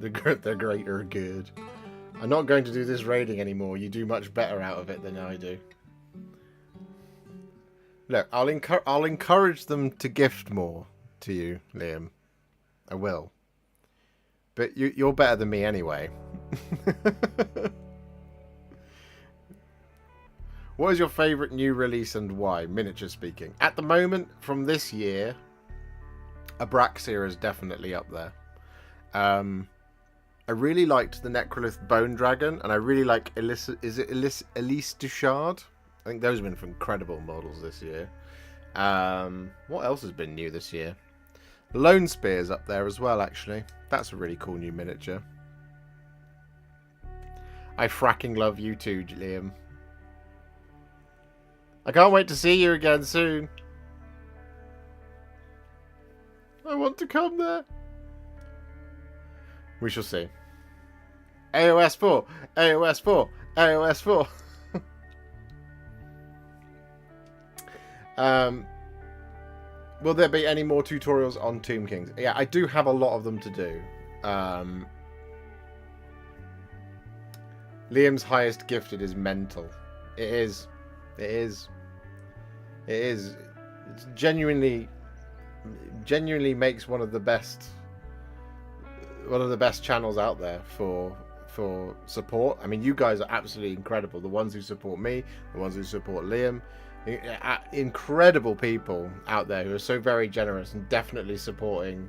The greater good. I'm not going to do this raiding anymore. You do much better out of it than I do. Look, I'll encourage them to gift more to you, Liam. I will. But you're better than me anyway. What is your favourite new release and why? Miniature speaking. At the moment, from this year, Abraxia is definitely up there. I really liked the Necrolith Bone Dragon, and I really like Elise Duchard? I think those have been incredible models this year. What else has been new this year? Lone Spear's up there as well, actually. That's a really cool new miniature. I fracking love you too, Liam. I can't wait to see you again soon. I want to come there. We shall see. AOS 4, AOS 4, AOS 4. Will there be any more tutorials on Tomb Kings? Yeah, I do have a lot of them to do. Liam's highest gifted is mental. It is. It is. It is. It's genuinely makes one of the best channels out there for support. I mean, you guys are absolutely incredible. The ones who support me, the ones who support Liam, incredible people out there who are so very generous and definitely supporting,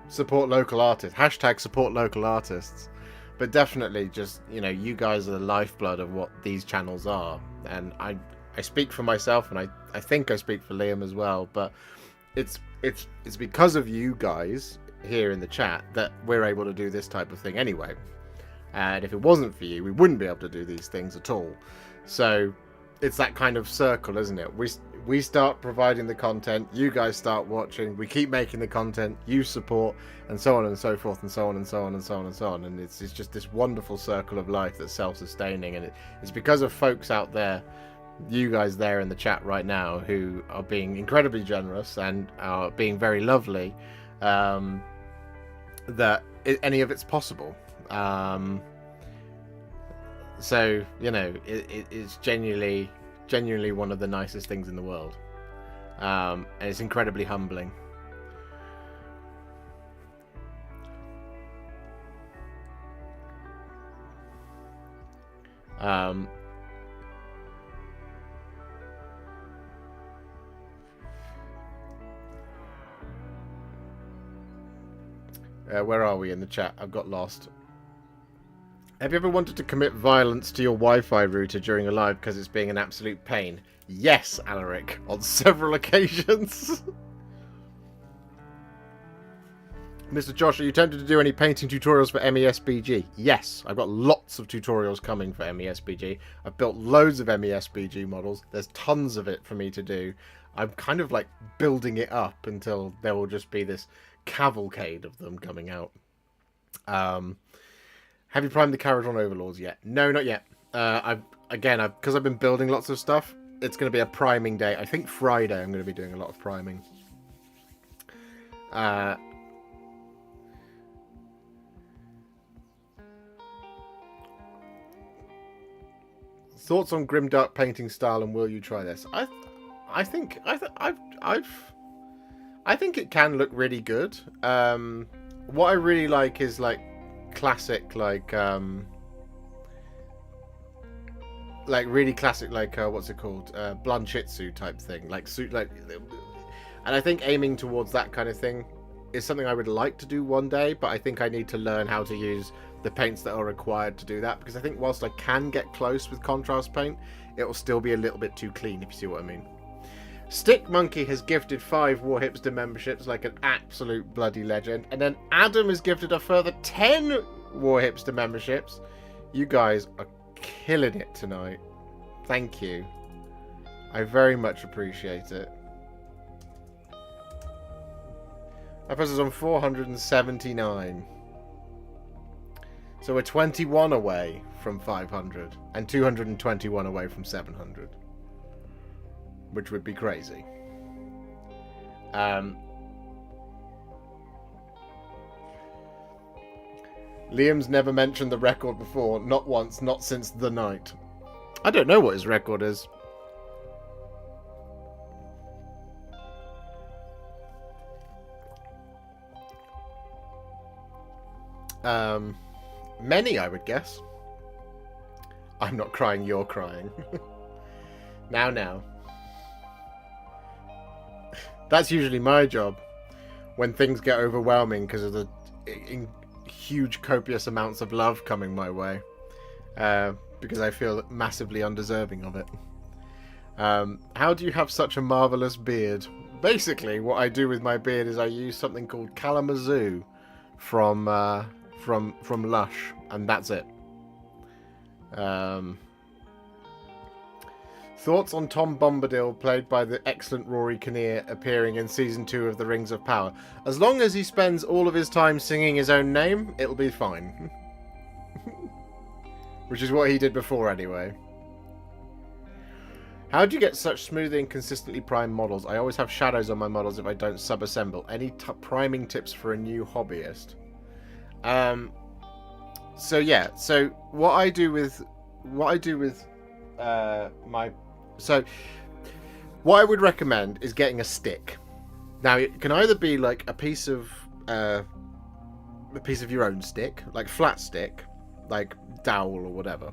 support local artists. Hashtag support local artists. But definitely just, you guys are the lifeblood of what these channels are. And I speak for myself, and I think I speak for Liam as well, but it's because of you guys here in the chat that we're able to do this type of thing anyway. And if it wasn't for you, we wouldn't be able to do these things at all. So it's that kind of circle, isn't it? We start providing the content, you guys start watching, we keep making the content, you support, and so on and so forth, and so on and so on and so on and so on. And it's just this wonderful circle of life that's self-sustaining. And it's because of folks out there, you guys there in the chat right now, who are being incredibly generous and are being very lovely, that any of it's possible. So, you know, it's genuinely one of the nicest things in the world. And it's incredibly humbling. Where are we in the chat? I've got lost. Have you ever wanted to commit violence to your Wi-Fi router during a live because it's being an absolute pain? Yes, Alaric, on several occasions. Mr. Josh, are you tempted to do any painting tutorials for MESBG? Yes, I've got lots of tutorials coming for MESBG. I've built loads of MESBG models. There's tons of it for me to do. I'm kind of like building it up until there will just be this cavalcade of them coming out. Have you primed the Caradron Overlords yet? No, not yet. Because I've been building lots of stuff, it's going to be a priming day. I think Friday I'm going to be doing a lot of priming. Thoughts on grimdark painting style, and will you try this? I think it can look really good. What I really like is like classic, like really classic, like what's it called, Blanchitsu type thing, like suit, like. And I think aiming towards that kind of thing is something I would like to do one day, but I think I need to learn how to use the paints that are required to do that, because I think whilst I can get close with contrast paint, it will still be a little bit too clean, if you see what I mean. Stick Monkey has gifted 5 Warhipster memberships like an absolute bloody legend. And then Adam has gifted a further 10 Warhipster memberships. You guys are killing it tonight. Thank you. I very much appreciate it. That puts us on 479. So we're 21 away from 500 and 221 away from 700. Which would be crazy. Liam's never mentioned the record before. Not once, not since the night. I don't know what his record is. Many, I would guess. I'm not crying, you're crying. Now. That's usually my job when things get overwhelming because of the huge, copious amounts of love coming my way. Because I feel massively undeserving of it. How do you have such a marvellous beard? Basically, what I do with my beard is I use something called Kalamazoo from Lush, and that's it. Thoughts on Tom Bombadil, played by the excellent Rory Kinnear, appearing in Season 2 of The Rings of Power? As long as he spends all of his time singing his own name, it'll be fine. Which is what he did before, anyway. How do you get such smoothly and consistently primed models? I always have shadows on my models if I don't sub-assemble. Any priming tips for a new hobbyist? So what I do with what I would recommend is getting a stick. Now, it can either be like a piece of your own stick, like flat stick, like dowel or whatever,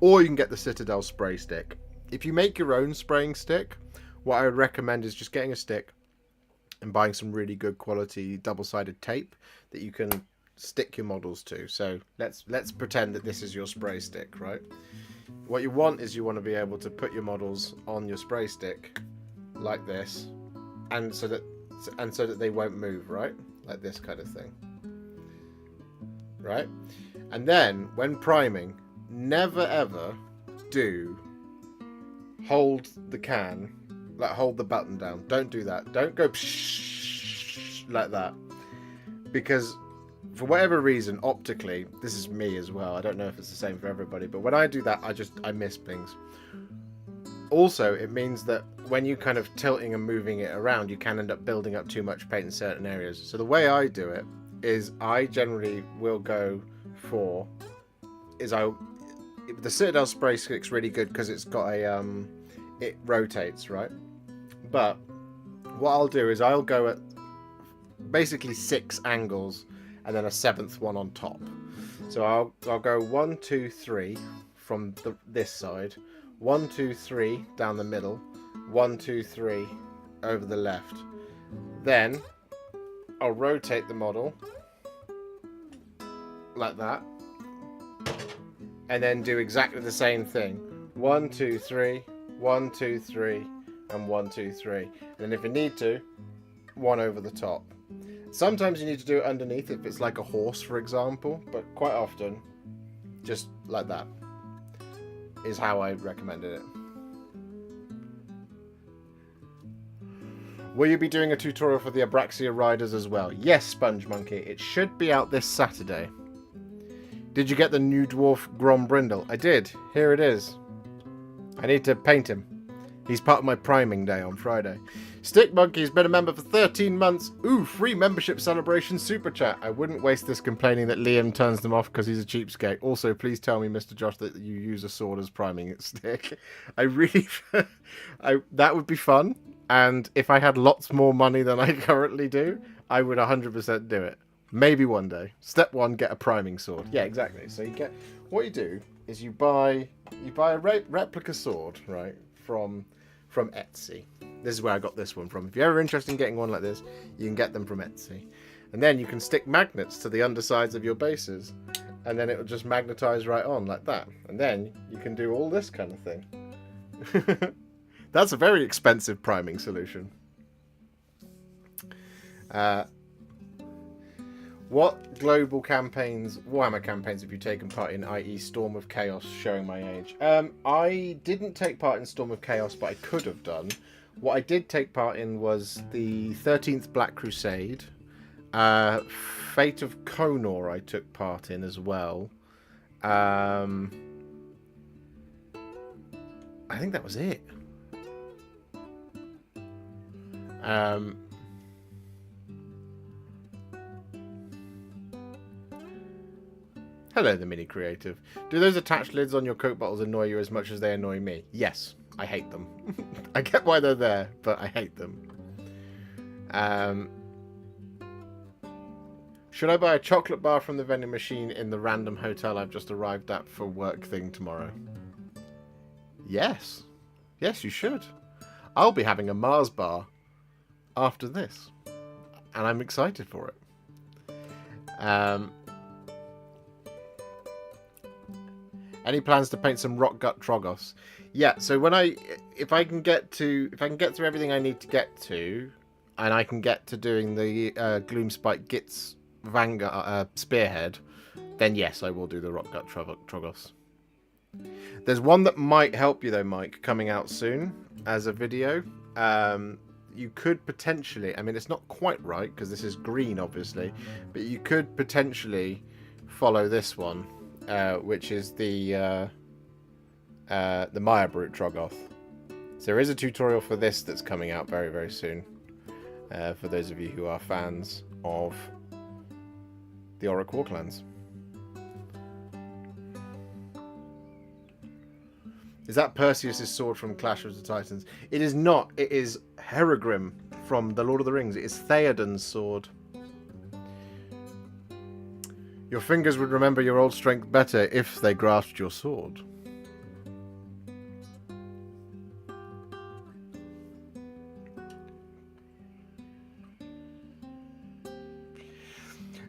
or you can get the Citadel spray stick. If you make your own spraying stick, what I would recommend is just getting a stick and buying some really good quality double-sided tape that you can stick your models to. So let's pretend that this is your spray stick, right? What you want is you want to be able to put your models on your spray stick like this, and so that they won't move, right? Like this kind of thing, right? And then, when priming, never ever do hold the can, like hold the button down. Don't do that. Don't go psh like that. Because for whatever reason, optically, this is me as well. I don't know if it's the same for everybody, but when I do that, I miss things. Also, it means that when you kind of tilting and moving it around, you can end up building up too much paint in certain areas. So the way I do it is I generally will go for the Citadel spray stick's really good because it's got a it rotates, right? But what I'll do is I'll go at basically 6 angles and then a 7th one on top. So I'll go 1, 2, 3 from this side, 1, 2, 3 down the middle, 1, 2, 3 over the left. Then I'll rotate the model like that, and then do exactly the same thing. 1, 2, 3, 1, 2, 3, and 1, 2, 3. And then if you need to, 1 over the top. Sometimes you need to do it underneath if it's like a horse, for example, but quite often, just like that is how I recommended it. Will you be doing a tutorial for the Abraxia riders as well? Yes, Sponge Monkey. It should be out this Saturday. Did you get the new dwarf Grom Brindle? I did. Here it is. I need to paint him. He's part of my priming day on Friday. Stick Monkey's been a member for 13 months. Ooh, free membership celebration super chat. I wouldn't waste this complaining that Liam turns them off because he's a cheapskate. Also, please tell me, Mr. Josh, that you use a sword as priming stick. I really... that would be fun. And if I had lots more money than I currently do, I would 100% do it. Maybe one day. Step 1, get a priming sword. Yeah, exactly. So you get... What you do is you buy a replica sword, right, from Etsy. This is where I got this one from. If you're ever interested in getting one like this, you can get them from Etsy. And then you can stick magnets to the undersides of your bases. And then it will just magnetize right on like that. And then you can do all this kind of thing. That's a very expensive priming solution. What global campaigns, Warhammer campaigns, have you taken part in, i.e. Storm of Chaos, showing my age? I didn't take part in Storm of Chaos, but I could have done. What I did take part in was the 13th Black Crusade. Fate of Conor I took part in as well. I think that was it. Hello, the Mini Creative. Do those attached lids on your Coke bottles annoy you as much as they annoy me? Yes, I hate them. I get why they're there, but I hate them. Should I buy a chocolate bar from the vending machine in the random hotel I've just arrived at for work thing tomorrow? Yes. Yes, you should. I'll be having a Mars bar after this, and I'm excited for it. Any plans to paint some rock gut Trogos? Yeah, so if I can get through everything I need to get to, and I can get to doing the Gloomspite Gits Vanguard Spearhead, then yes, I will do the rock gut Trogos. There's one that might help you though, Mike, coming out soon as a video. You could potentially, I mean, it's not quite right because this is green, obviously, but you could potentially follow this one. Which is the Maya Brute Troggoth. So there is a tutorial for this that's coming out very, very soon. For those of you who are fans of the Auric Warclans. Is that Perseus' sword from Clash of the Titans? It is not. It is Herogrim from The Lord of the Rings. It is Theoden's sword. Your fingers would remember your old strength better if they grasped your sword.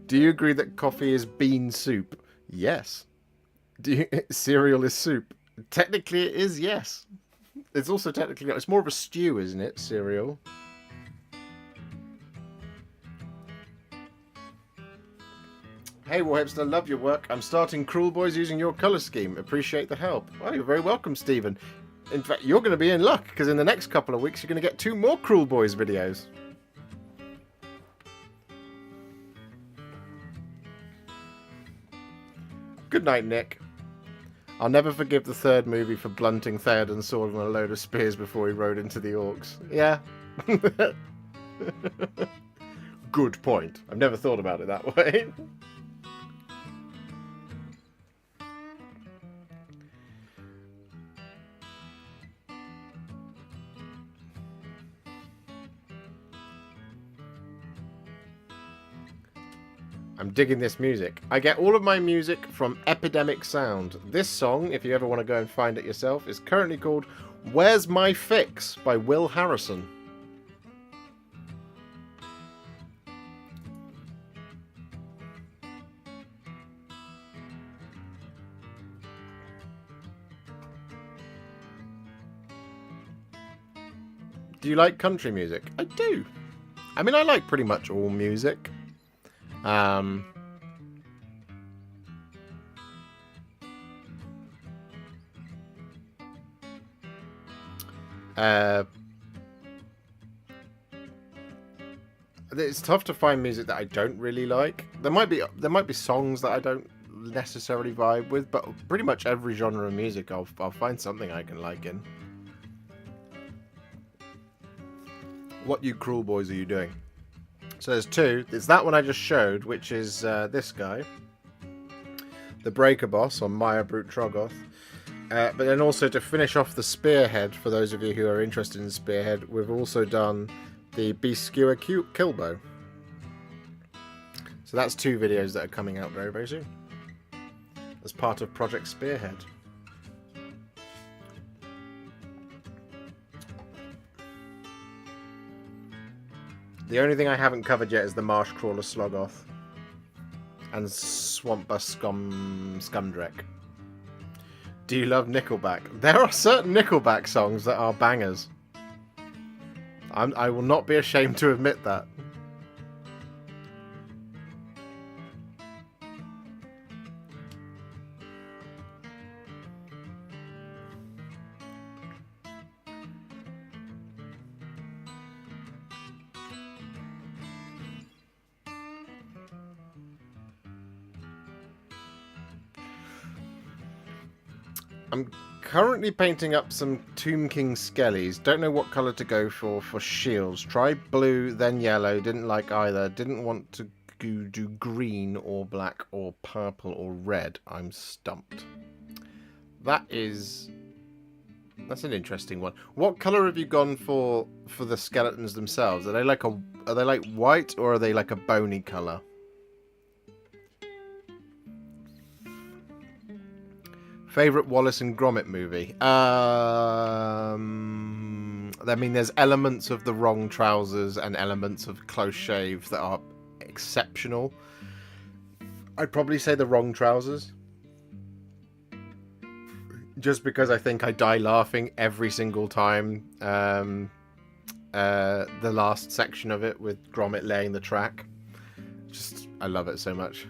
Do you agree that coffee is bean soup? Yes. Cereal is soup? Technically it is, yes. It's also technically... It's more of a stew, isn't it, cereal? Hey Warhipster, love your work. I'm starting Cruel Boys using your colour scheme. Appreciate the help. Well, you're very welcome, Stephen. In fact, you're going to be in luck, because in the next couple of weeks you're going to get 2 more Cruel Boys videos. Good night, Nick. I'll never forgive the third movie for blunting Theoden's sword on a load of spears before he rode into the orcs. Yeah. Good point. I've never thought about it that way. I'm digging this music. I get all of my music from Epidemic Sound. This song, if you ever want to go and find it yourself, is currently called Where's My Fix by Will Harrison. Do you like country music? I do. I mean, I like pretty much all music. It's tough to find music that I don't really like. There might be songs that I don't necessarily vibe with, but pretty much every genre of music I'll find something I can like in. What you cruel boys are you doing? So there's 2. There's that one I just showed, which is this guy, the Breaker Boss on Maya Brute Troggoth. But then also to finish off the Spearhead, for those of you who are interested in Spearhead, we've also done the Beast Skewer Killbow. So that's 2 videos that are coming out very, very soon as part of Project Spearhead. The only thing I haven't covered yet is the Marsh Crawler Sloggoth and Swampbus Scumdrek. Do you love Nickelback? There are certain Nickelback songs that are bangers. I will not be ashamed to admit that. I'm currently painting up some Tomb King Skellies. Don't know what colour to go for shields. Tried blue, then yellow. Didn't like either. Didn't want to do green or black or purple or red. I'm stumped. That's an interesting one. What colour have you gone for the skeletons themselves? Are they like white, or are they like a bony colour? Favorite Wallace and Gromit movie? I mean, there's elements of The Wrong Trousers and elements of Close Shave that are exceptional. I'd probably say The Wrong Trousers. Just because I think I die laughing every single time. The last section of it with Gromit laying the track. I love it so much.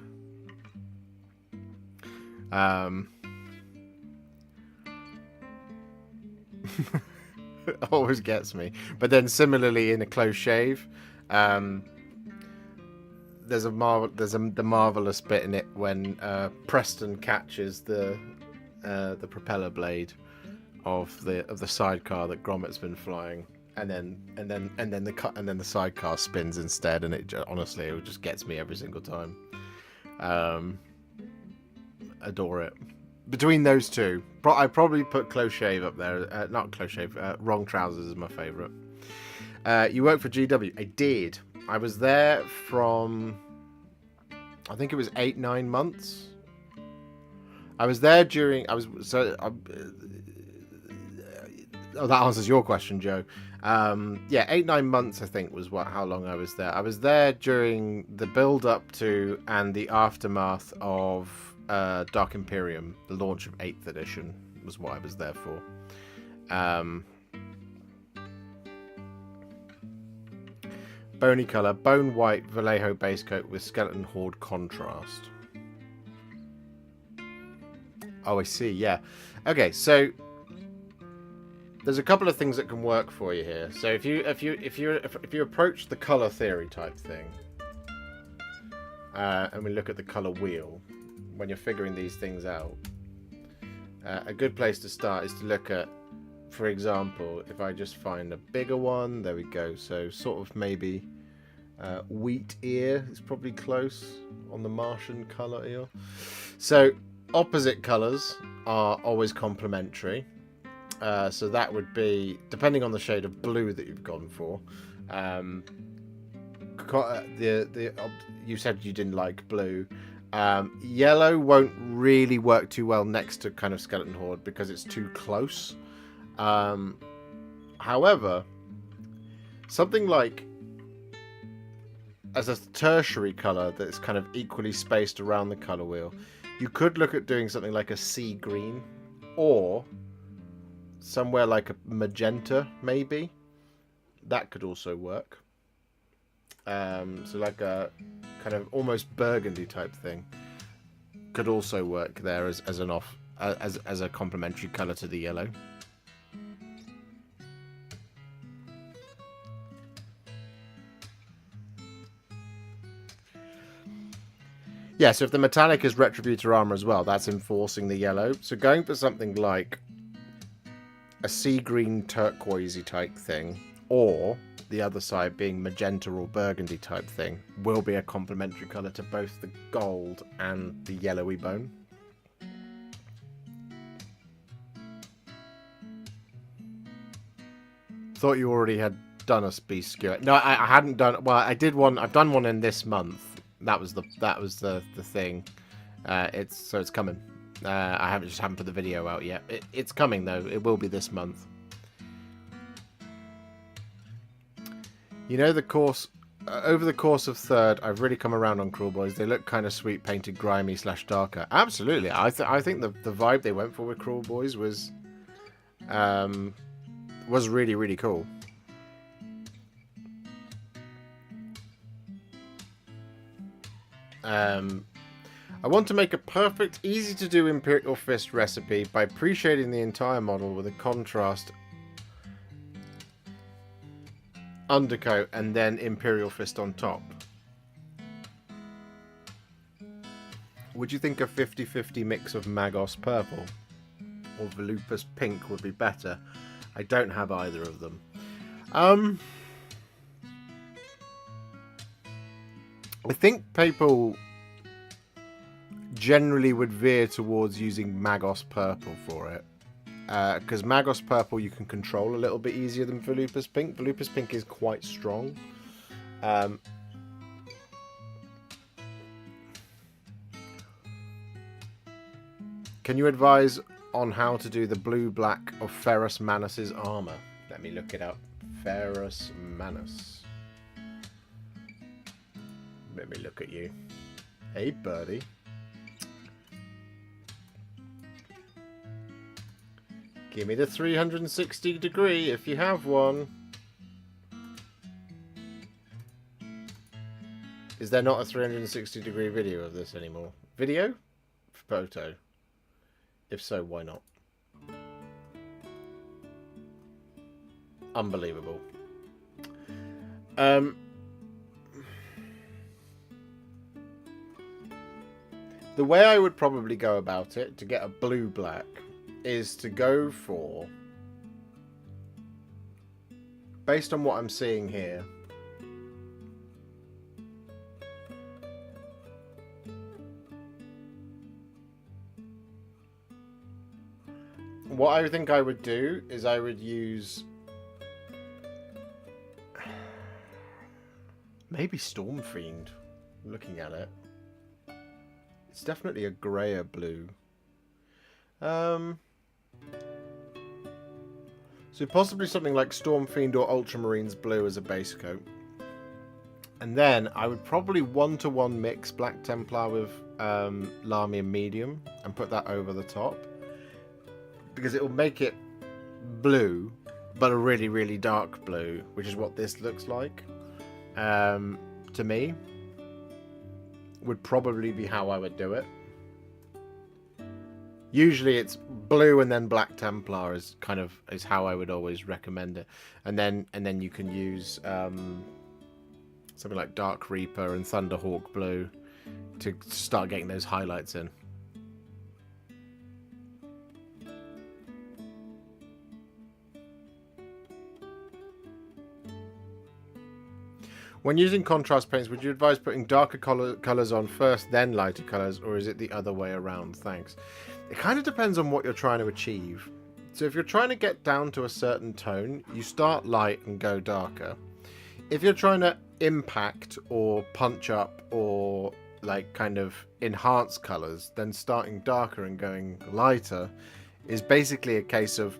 Always gets me. But then similarly in A Close Shave, there's the marvelous bit in it when Preston catches the propeller blade of the sidecar that Gromit's been flying, and then the sidecar spins instead, and it just gets me every single time. Adore it. Between those 2, I'd probably put Close Shave up there. Not Close Shave. Wrong Trousers is my favourite. You work for GW? I did. I was there from, I think it was 8-9 months. I was there during. That answers your question, Joe. 8-9 months I think was how long I was there. I was there during the build up to and the aftermath of Dark Imperium. The launch of 8th edition was what I was there for. Bony colour, bone white Vallejo base coat with skeleton horde contrast. Oh, I see. Yeah. Okay, so there's a couple of things that can work for you here. So if you approach the color theory type thing, and we look at the color wheel when you're figuring these things out, a good place to start is to look at, for example, if I just find a bigger one, there we go. So sort of maybe wheat ear is probably close on the Martian color ear. So opposite colors are always complementary. So that would be, depending on the shade of blue that you've gone for. You said you didn't like blue. Yellow won't really work too well next to kind of Skeleton Horde because it's too close. However, something like as a tertiary color that's kind of equally spaced around the color wheel, you could look at doing something like a sea green, or somewhere like a magenta, maybe. That could also work. So like a kind of almost burgundy type thing could also work there as a complementary color to the yellow. Yeah, so if the metallic is Retributor armor as well, that's enforcing the yellow. So going for something like a sea green turquoisey type thing, or the other side being magenta or burgundy type thing, will be a complementary colour to both the gold and the yellowy bone. Thought you already had done a beast skewer. No, I hadn't done. Well, I did one. I've done one in this month. That was the thing. It's coming. I haven't put the video out yet. It's coming though. It will be this month. You know, the course over the course of third, I've really come around on Cruel Boys. They look kind of sweet, painted, grimy / darker. Absolutely, I think the vibe they went for with Cruel Boys was really, really cool. I want to make a perfect, easy to do Imperial Fist recipe by pre-shading the entire model with a contrast undercoat and then Imperial Fist on top. Would you think a 50-50 mix of Magos Purple or Volupus Pink would be better? I don't have either of them. I think people generally would veer towards using Magos Purple for it. Because Magos Purple you can control a little bit easier than Volupus Pink. Volupus Pink is quite strong. Can you advise on how to do the blue-black of Ferrus Manus's armor? Let me look it up. Ferrus Manus. Let me look at you. Hey, birdie. Give me the 360 degree if you have one. Is there not a 360 degree video of this anymore? Video? Photo? If so, why not? Unbelievable. The way I would probably go about it to get a blue-black is to go for, based on what I'm seeing here, what I think I would do is I would use maybe Stormfiend. Looking at it, it's definitely a grayer blue. So possibly something like Stormfiend or Ultramarines blue as a base coat. And then I would probably 1-to-1 mix Black Templar with Lahmian Medium and put that over the top. Because it will make it blue, but a really, really dark blue, which is what this looks like. To me, would probably be how I would do it. Usually it's blue and then Black Templar is kind of is how I would always recommend it, and then you can use something like Dark Reaper and Thunderhawk Blue to start getting those highlights in. When using contrast paints, would you advise putting darker colours on first, then lighter colours, or is it the other way around? Thanks. It kind of depends on what you're trying to achieve. So if you're trying to get down to a certain tone, you start light and go darker. If you're trying to impact or punch up or like kind of enhance colours, then starting darker and going lighter is basically a case of,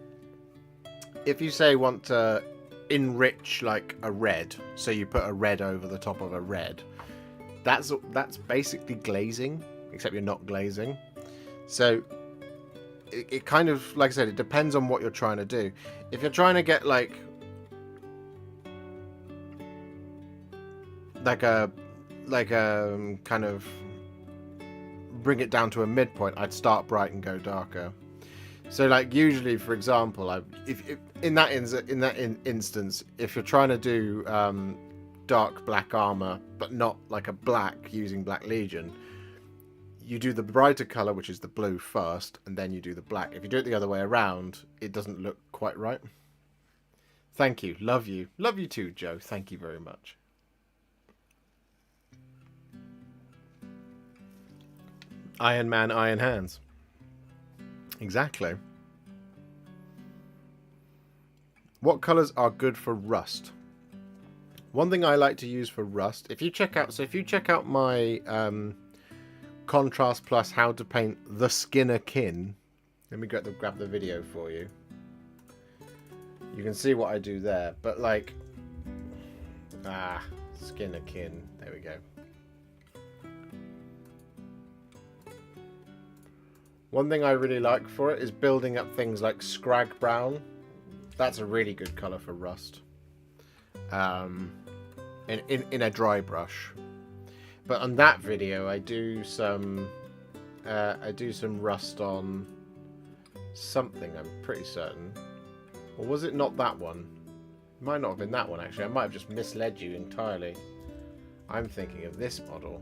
if you say want to enrich like a red, so you put a red over the top of a red, that's basically glazing, except you're not glazing. So it kind of, like I said, it depends on what you're trying to do. If you're trying to get like a kind of bring it down to a midpoint, I'd start bright and go darker. So, like, usually, for example, if in that instance, if you're trying to do dark black armor, but not like a black using Black Legion, you do the brighter color, which is the blue, first, and then you do the black. If you do it the other way around, it doesn't look quite right. Thank you. Love you. Love you too, Joe. Thank you very much. Iron Man, Iron Hands. Exactly. What colours are good for rust? One thing I like to use for rust, if you check out my Contrast Plus How to Paint the Skinner Kin, let me grab the video for you. You can see what I do there, but like, Skinner Kin, there we go. One thing I really like for it is building up things like Scrag Brown. That's a really good colour for rust. In a dry brush. But on that video, I do some rust on something. I'm pretty certain. Or was it not that one? It might not have been that one actually. I might have just misled you entirely. I'm thinking of this model.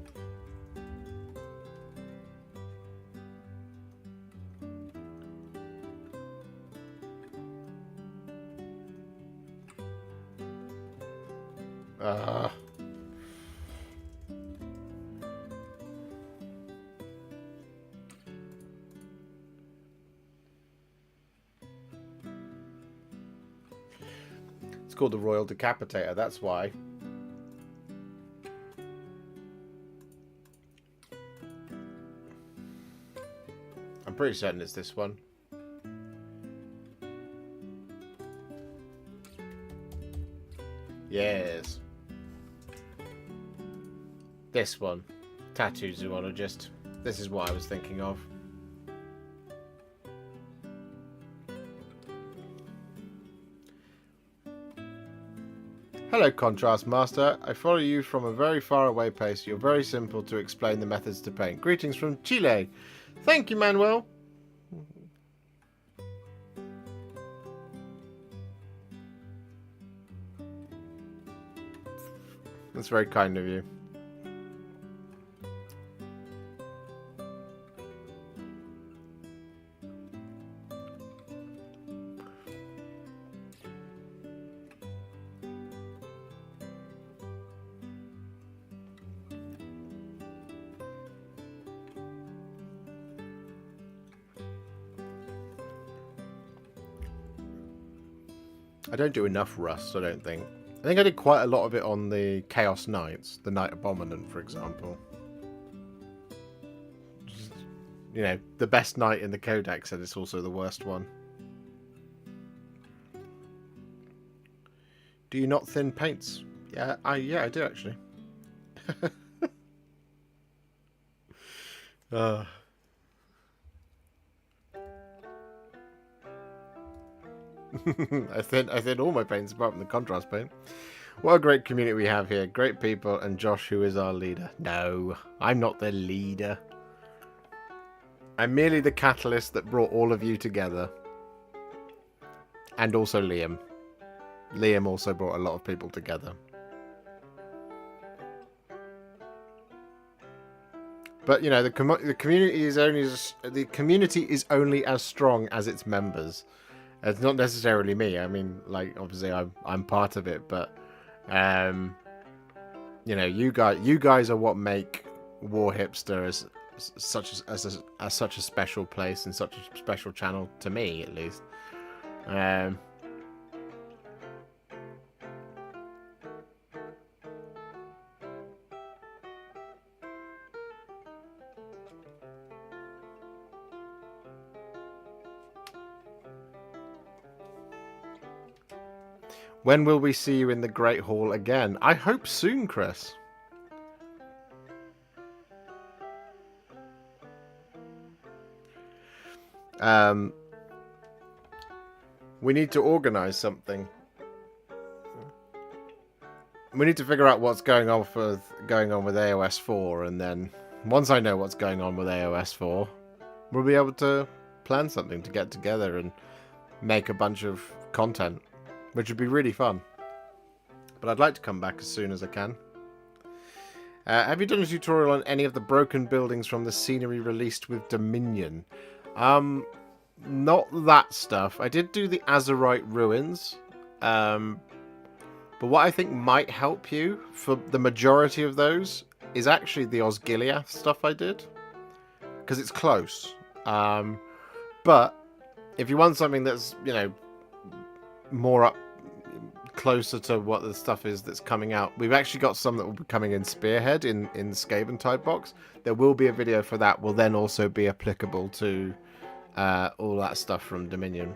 It's called the Royal Decapitator, that's why. I'm pretty certain it's this one. Yes. This one. Tattoo Zoologist. This is what I was thinking of. Hello, Contrast Master. I follow you from a very far away place. You're very simple to explain the methods to paint. Greetings from Chile. Thank you, Manuel. That's very kind of you. I don't do enough rust, I don't think. I think I did quite a lot of it on the Chaos Knights, the Knight Abominant, for example. Just, you know, the best knight in the Codex, and it's also the worst one. Do you not thin paints? Yeah, I do actually. I thin all my paints apart from the contrast paint. What a great community we have here. Great people, and Josh, who is our leader. No, I'm not the leader. I'm merely the catalyst that brought all of you together. And also Liam. Liam also brought a lot of people together. But you know, the community is only as strong as its members. It's not necessarily me. I mean, like obviously I'm part of it, but you know, you guys are what make Warhipster as such a special place and such a special channel to me, at least. When will we see you in the Great Hall again? I hope soon, Chris. We need to organise something. We need to figure out what's going on with AOS 4, and then once I know what's going on with AOS 4, we'll be able to plan something to get together and make a bunch of content, which would be really fun. But I'd like to come back as soon as I can. Have you done a tutorial on any of the broken buildings from the scenery released with Dominion? Not that stuff. I did do the Azurite ruins. But what I think might help you for the majority of those is actually the Osgiliath stuff I did. Because it's close. But if you want something that's, you know, more up closer to what the stuff is that's coming out, we've actually got some that will be coming in Spearhead in the Skaven type box. There will be a video for that, will then also be applicable to all that stuff from Dominion.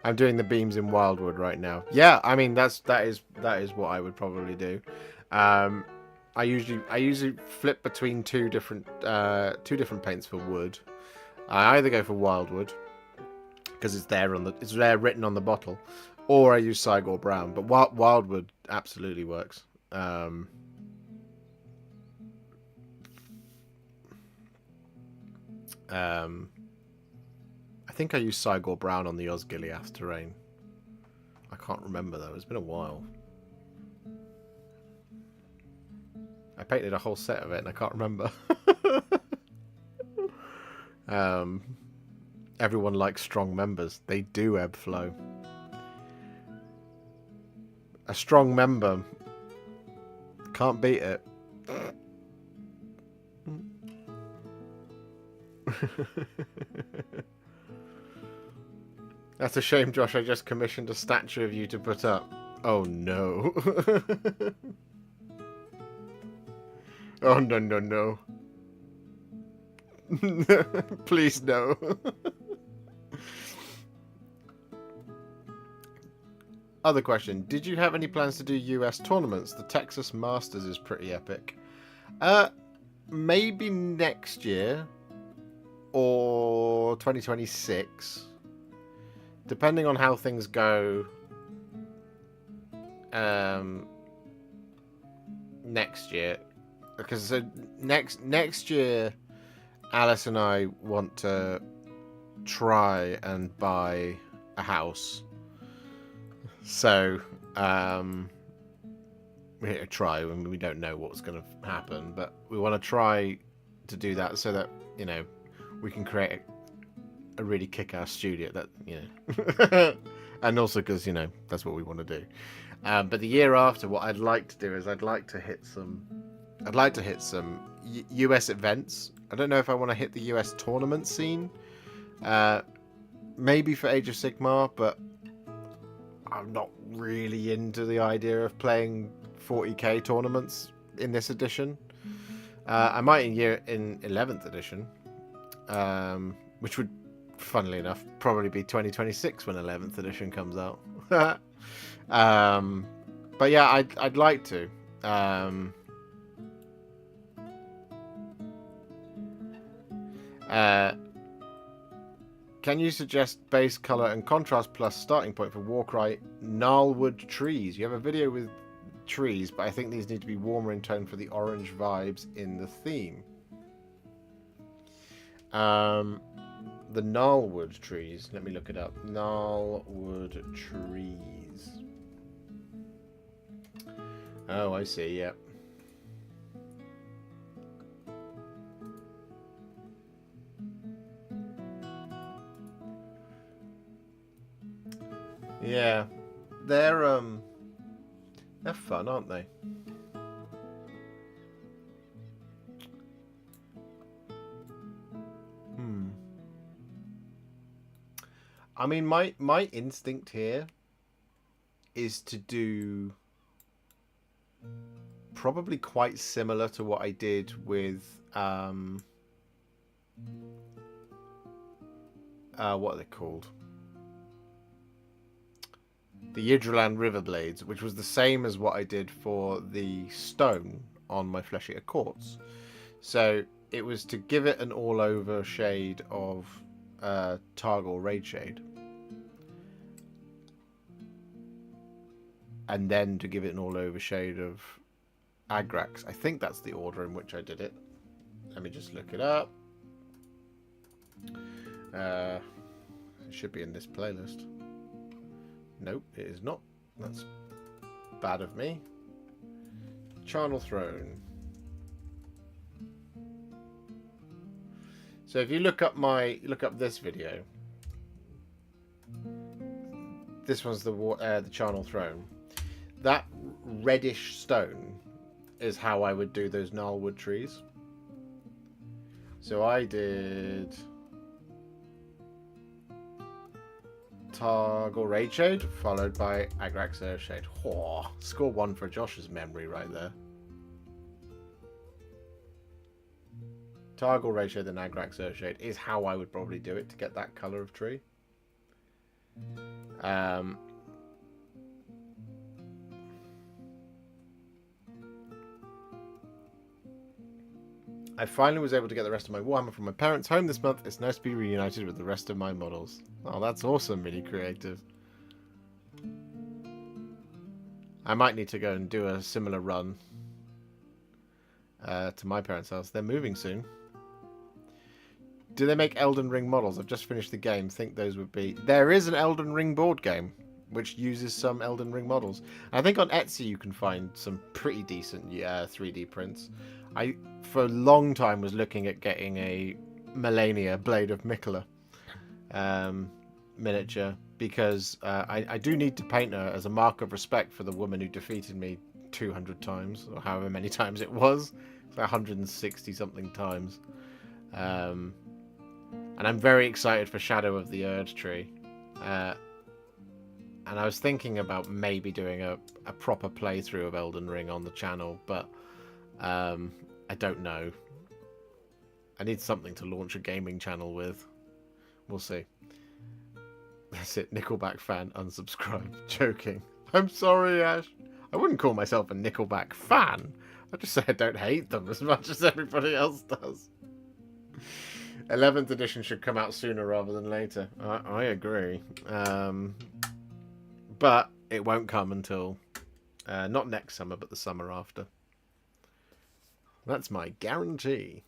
I'm doing the beams in Wildwood right now. Yeah, I mean that is what I would probably do. I usually flip between two different paints for wood. I either go for Wildwood because it's there written on the bottle, or I use Cygor Brown. But Wildwood absolutely works. I think I used Cygor Brown on the Osgiliath terrain. I can't remember though, it's been a while. I painted a whole set of it and I can't remember. Everyone likes strong members. They do ebb flow. A strong member. Can't beat it. That's a shame, Josh. I just commissioned a statue of you to put up. Oh no. Oh no, no, no. Please no. Other question. Did you have any plans to do US tournaments? The Texas Masters is pretty epic. Maybe next year. Or 2026. Depending on how things go. Next year. Because so next year, Alice and I want to try and buy a house. So, we're here to try, and we don't know what's going to happen, but we want to try to do that so that, you know, we can create a really kick-ass studio that, you know, and also because, you know, that's what we want to do. But the year after, what I'd like to do is I'd like to hit some US events. I don't know if I want to hit the US tournament scene. Maybe for Age of Sigmar, but I'm not really into the idea of playing 40k tournaments in this edition. I might in 11th edition, which would, funnily enough, probably be 2026 when 11th edition comes out. But yeah, I'd like to. Can you suggest base color and contrast plus starting point for Warcry Gnarlwood trees? You have a video with trees, but I think these need to be warmer in tone for the orange vibes in the theme. The Gnarlwood trees. Let me look it up. Gnarlwood trees. Oh, I see. Yep. Yeah, they're fun, aren't they? I mean, my instinct here is to do probably quite similar to what I did with what are they called? The Yggdraland Riverblades, which was the same as what I did for the stone on my Flesh Eater Quartz. So it was to give it an all-over shade of Targor Raid Shade. And then to give it an all-over shade of Agrax. I think that's the order in which I did it. Let me just look it up. It should be in this playlist. Nope, it is not. That's bad of me. Charnel Throne. So if you look up this video, this one's the Charnel Throne. That reddish stone is how I would do those gnarlwood trees. So I did Targor Raid Shade, followed by Agrax Earthshade. Oh, score 1 for Josh's memory right there. Targor Raid Shade and Agrax Earthshade is how I would probably do it to get that colour of tree. I finally was able to get the rest of my Warhammer from my parents' home this month. It's nice to be reunited with the rest of my models. Oh, that's awesome, really creative. I might need to go and do a similar run to my parents' house. They're moving soon. Do they make Elden Ring models? I've just finished the game. Think those would be... There is an Elden Ring board game which uses some Elden Ring models. I think on Etsy you can find some pretty decent 3D prints. I, for a long time, was looking at getting a Melania Blade of Mikola miniature because I do need to paint her as a mark of respect for the woman who defeated me 200 times, or however many times it was. It's like 160 something times. And I'm very excited for Shadow of the Erd Tree. And I was thinking about maybe doing a proper playthrough of Elden Ring on the channel, but I don't know. I need something to launch a gaming channel with. We'll see. That's it. Nickelback fan, unsubscribe. Joking. I'm sorry, Ash. I wouldn't call myself a Nickelback fan. I just say I don't hate them as much as everybody else does. 11th edition should come out sooner rather than later. I agree. But it won't come until not next summer, but the summer after. That's my guarantee.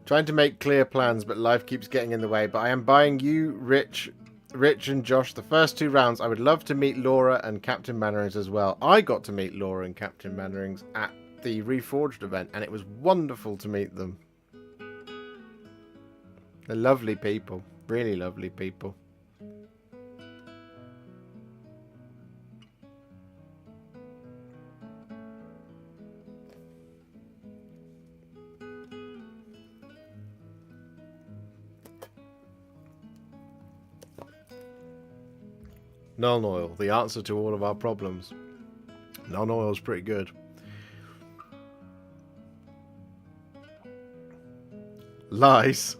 Trying to make clear plans, but life keeps getting in the way. But I am buying you, Rich and Josh, the first 2 rounds. I would love to meet Laura and Captain Mannerings as well. I got to meet Laura and Captain Mannerings at the Reforged event, and it was wonderful to meet them. They're lovely people. Really lovely people. Non-oil, the answer to all of our problems. Non-oil's pretty good. Lies?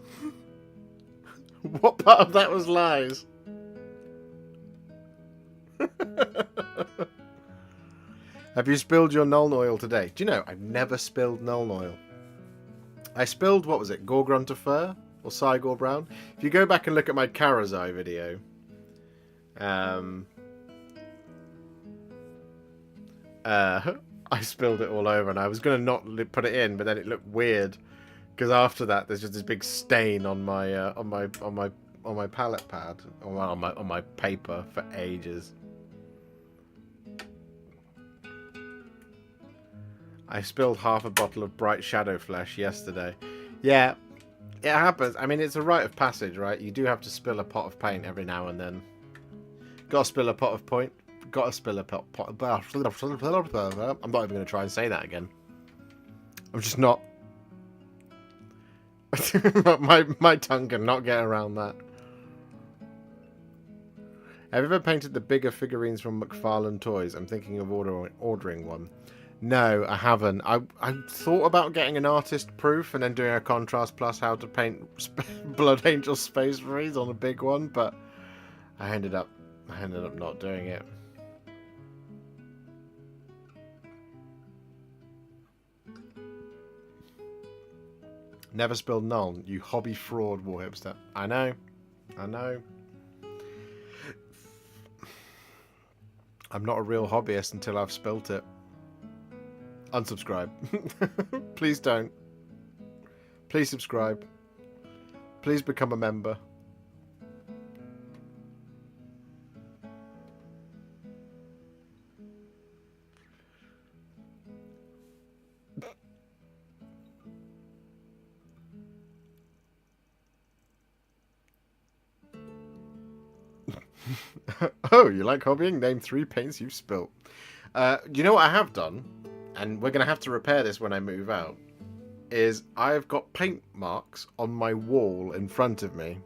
What part of that was lies? Have you spilled your Nuln oil today? Do you know, I've never spilled Nuln oil. I spilled, what was it, Gorgrunter Fur? Or Cygor Brown? If you go back and look at my Karazai video, I spilled it all over, and I was going to not put it in, but then it looked weird. Because after that, there's just this big stain on my palette pad, on my paper for ages. I spilled half a bottle of bright shadow flesh yesterday. Yeah, it happens. I mean, it's a rite of passage, right? You do have to spill a pot of paint every now and then. Gotta spill a pot of point. Gotta spill a pot. I'm not even going to try and say that again. I'm just not. my tongue cannot get around that. Have you ever painted the bigger figurines from McFarlane Toys? I'm thinking of ordering one. No, I haven't. I thought about getting an artist proof and then doing a contrast plus how to paint Blood Angel Space Marines on a big one, but I ended up not doing it. Never spilled Nuln, you hobby fraud, Warhipster. I know. I'm not a real hobbyist until I've spilt it. Unsubscribe. Please don't. Please subscribe. Please become a member. Oh, you like hobbying? Name 3 paints you've spilt. You know what I have done? And we're going to have to repair this when I move out, is I've got paint marks on my wall in front of me.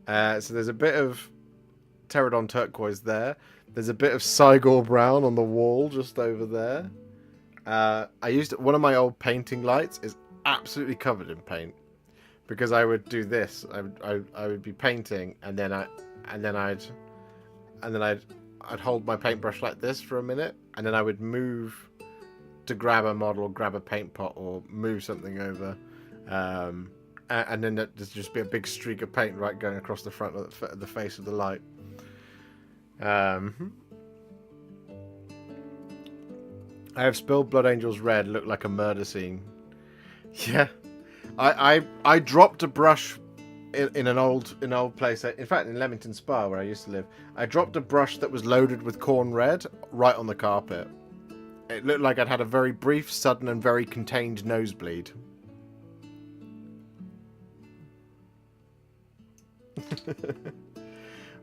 So there's a bit of Pterodon turquoise there. There's a bit of Cygor brown on the wall just over there. I used one of my old painting lights is absolutely covered in paint because I would do this. I would be painting and then I'd hold my paintbrush like this for a minute and then I would move to grab a model, grab a paint pot, or move something over, and then there's just be a big streak of paint right going across the front of the face of the light. I have spilled Blood Angels Red. Looked like a murder scene. Yeah, I dropped a brush in an old place. In fact, in Leamington Spa where I used to live, I dropped a brush that was loaded with corn red right on the carpet. It looked like I'd had a very brief, sudden, and very contained nosebleed.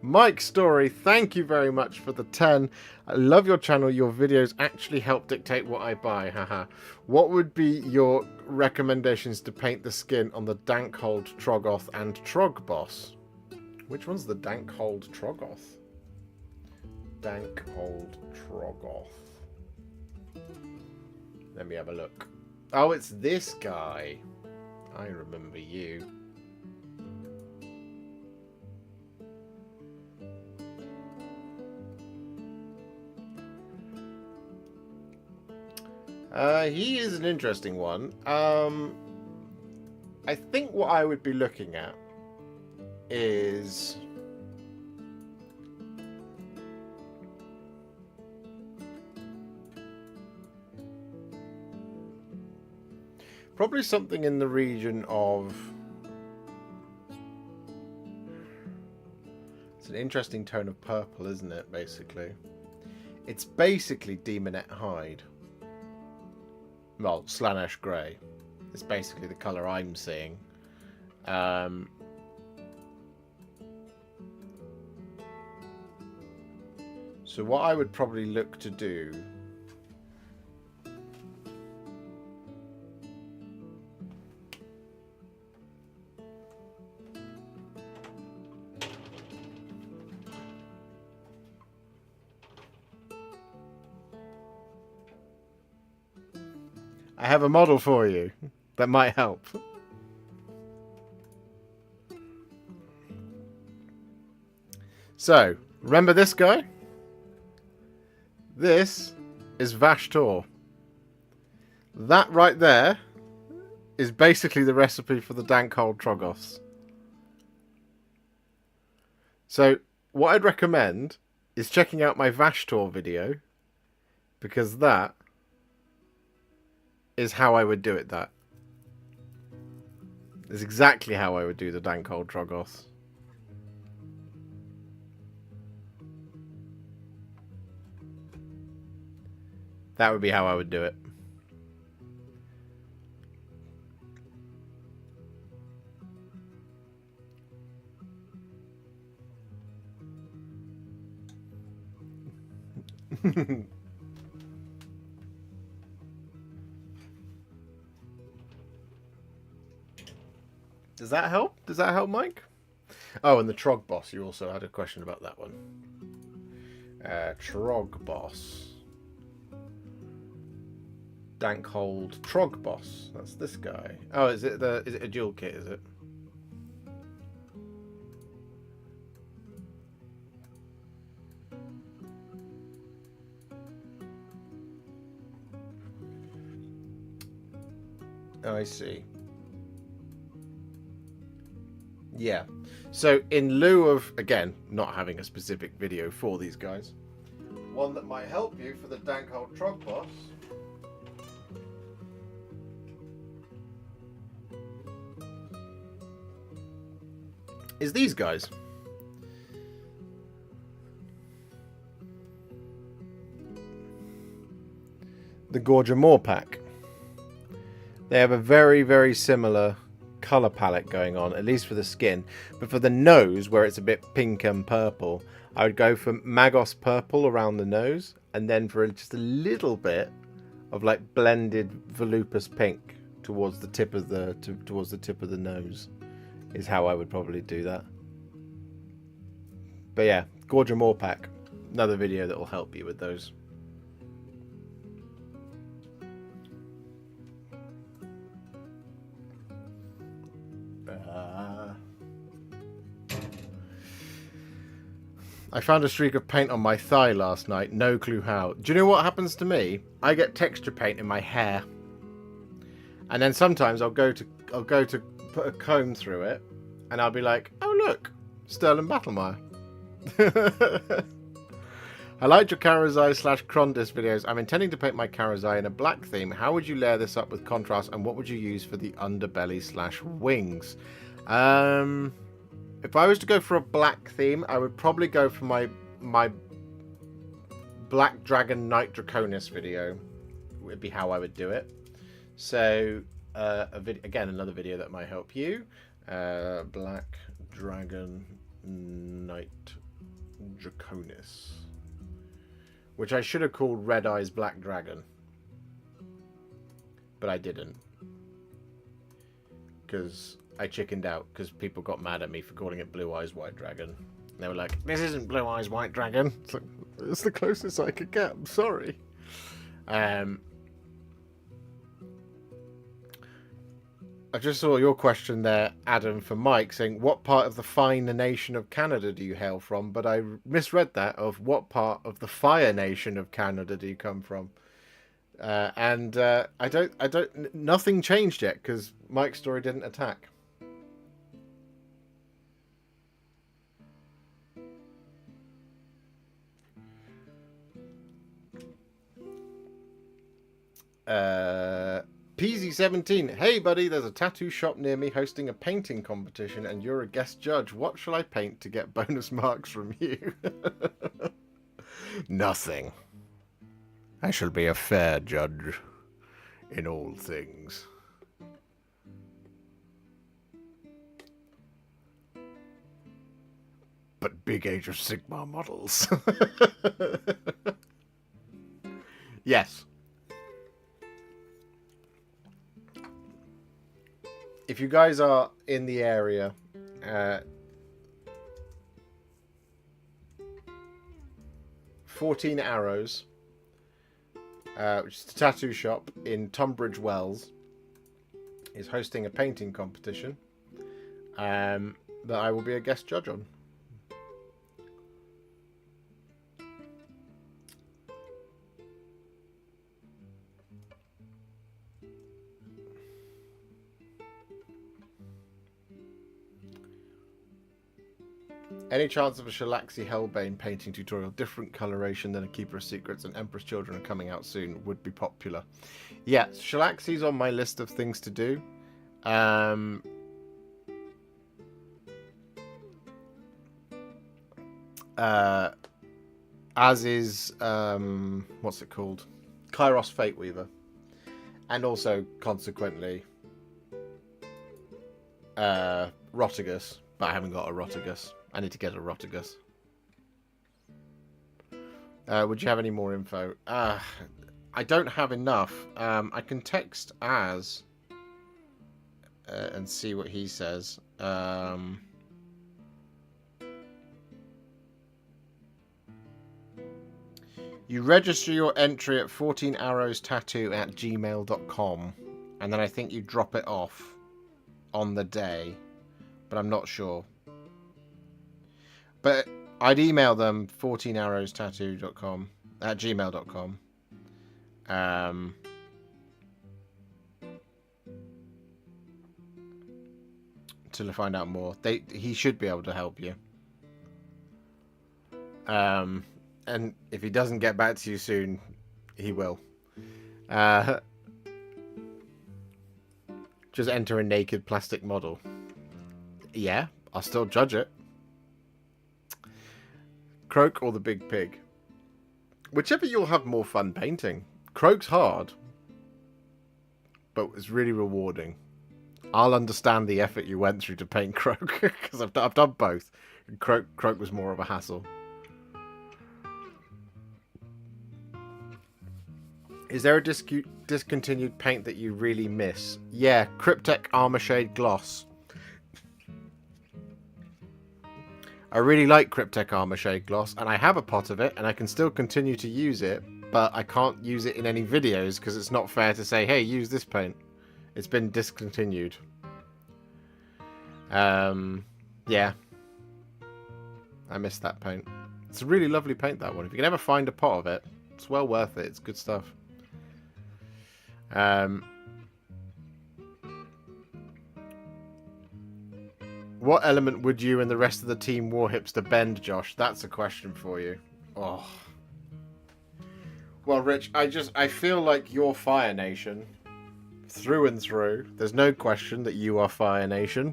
Mike Story, thank you very much for the 10. I love your channel. Your videos actually help dictate what I buy. Haha. What would be your recommendations to paint the skin on the Dankhold Troggoth and Trogboss? Which one's the Dankhold Troggoth? Dankhold Troggoth. Let me have a look. Oh, it's this guy. I remember you. He is an interesting one. I think what I would be looking at is probably something in the region of... It's an interesting tone of purple, isn't it, basically? It's basically Demonette Hide. Well, Slanesh Grey. It's basically the colour I'm seeing. So what I would probably look to do... I have a model for you that might help. So, remember this guy? This is Vashtor. That right there is basically the recipe for the dank cold Trogos. So what I'd recommend is checking out my Vashtor video, because that is how I would do it. That is exactly how I would do the dank cold Trogos. That would be how I would do it. Does that help? Does that help, Mike? Oh, and the Trog boss. You also had a question about that one. Trog boss. Dankhold Trog boss. That's this guy. Oh, is it a dual kit? Is it? Oh, I see. Yeah. So in lieu of, again, not having a specific video for these guys, one that might help you for the Dankhold Trog boss is these guys. The Gorger Moor pack. They have a very, very similar colour palette going on, at least for the skin. But for the nose, where it's a bit pink and purple, I would go for Magos purple around the nose, and then for just a little bit of like blended volupus pink towards the tip of the nose, is how I would probably do that. But yeah, Gorger Moor pack, another video that will help you with those. I found a streak of paint on my thigh last night. No clue how. Do you know what happens to me? I get texture paint in my hair, and then sometimes I'll go to put a comb through it, and I'll be like, "Oh look, Sterling Battlemire." I liked your Karazai / Krondis videos. I'm intending to paint my Karazai in a black theme. How would you layer this up with contrast, and what would you use for the underbelly / wings? If I was to go for a black theme, I would probably go for my Black Dragon Knight Draconis video. Would be how I would do it. So, again, another video that might help you. Black Dragon Knight Draconis, which I should have called Red Eyes Black Dragon, but I didn't, because I chickened out, because people got mad at me for calling it Blue Eyes White Dragon. They were like, "This isn't Blue Eyes White Dragon." It's like, it's the closest I could get. I'm sorry. I just saw your question there, Adam, for Mike, saying, what part of the fine nation of Canada do you hail from? But I misread that of what part of the fire nation of Canada do you come from? Nothing changed yet, because Mike's story didn't attack. PZ17, hey buddy, there's a tattoo shop near me hosting a painting competition and you're a guest judge. What shall I paint to get bonus marks from you? Nothing. I shall be a fair judge in all things. But big Age of Sigmar models. Yes. If you guys are in the area, 14 Arrows, which is a tattoo shop in Tunbridge Wells, is hosting a painting competition that I will be a guest judge on. Any chance of a Shalaxi Hellbane painting tutorial? Different coloration than a Keeper of Secrets and Emperor's Children are coming out soon. Would be popular. Yeah, Shalaxi's on my list of things to do. As is, what's it called? Kairos Fate Weaver. And also, consequently, Rotigus. But I haven't got a Rotigus. I need to get a Rotigus. Would you have any more info? I don't have enough. I can text Az and see what he says. You register your entry at 14arrowstattoo@gmail.com, and then I think you drop it off on the day, but I'm not sure. But I'd email them 14arrowstattoo.com at gmail.com. To find out more. He should be able to help you. And if he doesn't get back to you soon, he will. Just enter a naked plastic model. Yeah, I'll still judge it. Croak or the Big Pig? Whichever you'll have more fun painting. Croak's hard, but it's really rewarding. I'll understand the effort you went through to paint Croak, because I've done both. Croak was more of a hassle. Is there a discontinued paint that you really miss? Yeah, Cryptek Armor Shade Gloss. I really like Cryptek Armor Shade Gloss, and I have a pot of it, and I can still continue to use it, but I can't use it in any videos because it's not fair to say, hey, use this paint. It's been discontinued. Yeah. I missed that paint. It's a really lovely paint, that one. If you can ever find a pot of it, it's well worth it. It's good stuff. What element would you and the rest of the team Warhipster bend, Josh? That's a question for you. Oh. Well, Rich, I feel like you're Fire Nation. Through and through. There's no question that you are Fire Nation.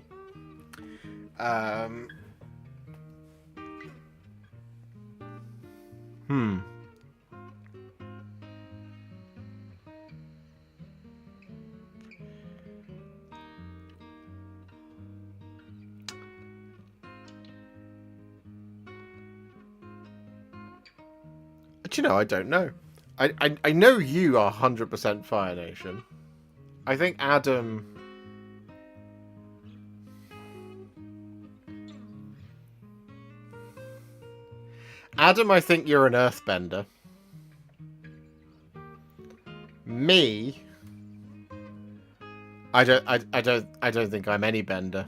But you know, I don't know. I know you are 100% Fire Nation. I think Adam... Adam, I think you're an Earthbender. Me... I don't think I'm any bender.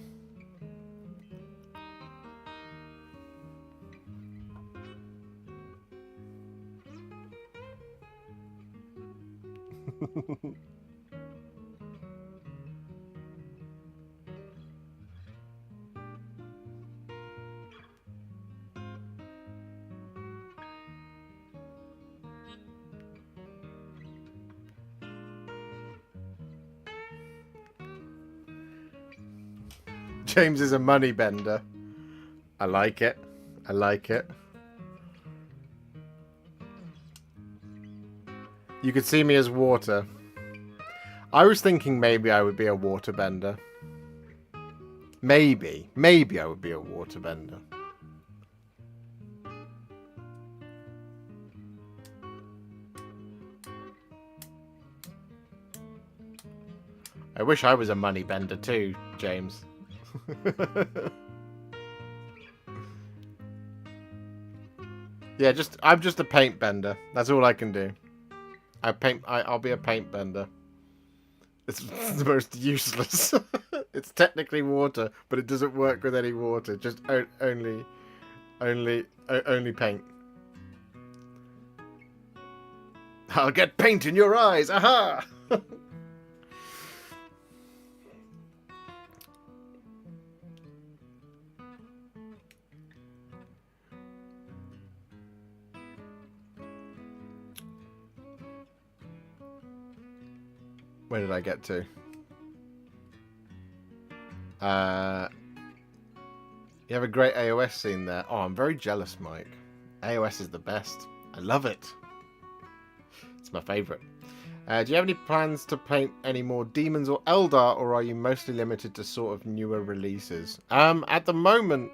James is a money bender. I like it. I like it. You could see me as water. I was thinking maybe I would be a water bender. Maybe I would be a water bender. I wish I was a money bender too, James. Yeah, I'm just a paint bender. That's all I can do. I'll be a paint bender. It's the most useless. It's technically water, but it doesn't work with any water. Just only paint. I'll get paint in your eyes. Aha! Where did I get to? You have a great AOS scene there. Oh, I'm very jealous, Mike. AOS is the best. I love it. It's my favourite. Do you have any plans to paint any more Demons or Eldar, or are you mostly limited to sort of newer releases? At the moment,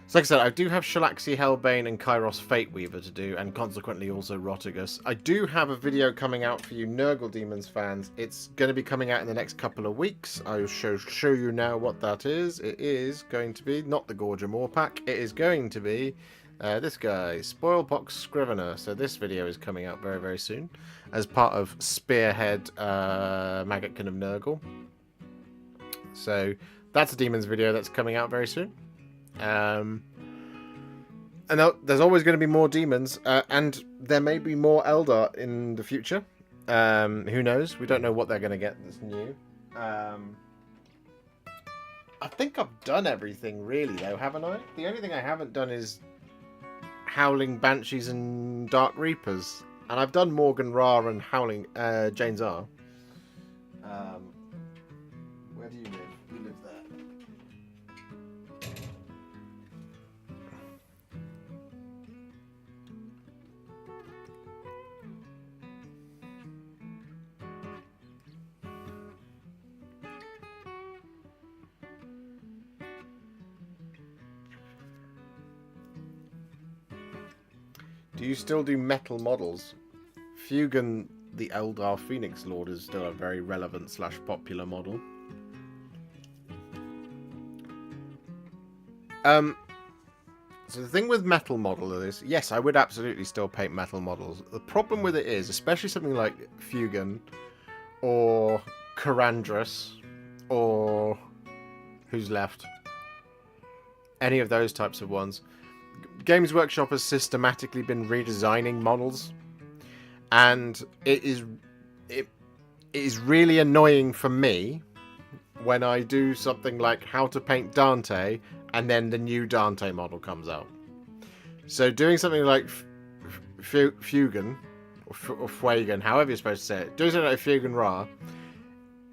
so like I said, I do have Shalaxi Hellbane and Kairos Fateweaver to do, and consequently also Rotigus. I do have a video coming out for you Nurgle Demons fans. It's going to be coming out in the next couple of weeks. I will show you now what that is. It is going to be not the Gorger Moor pack. It is going to be this guy, Spoilpox Scrivener. So this video is coming out very, very soon as part of Spearhead Maggotkin of Nurgle. So that's a Demons video that's coming out very soon. And there's always going to be more Demons, and there may be more Eldar in the future. Who knows? We don't know what they're going to get that's new. I think I've done everything really, though, haven't I? The only thing I haven't done is Howling Banshees and Dark Reapers, and I've done Morgan Ra and Howling Jane Zar. Where do you live? You live there. Do you still do metal models? Fugan, the Eldar Phoenix Lord, is still a very relevant / popular model. So the thing with metal model is, yes, I would absolutely still paint metal models. The problem with it is, especially something like Fugan, or Karandras, or who's left? Any of those types of ones. Games Workshop has systematically been redesigning models, and it is really annoying for me when I do something like how to paint Dante and then the new Dante model comes out. So doing something like Fugan or Fuegan, however you're supposed to say it, doing something like Fugan Ra,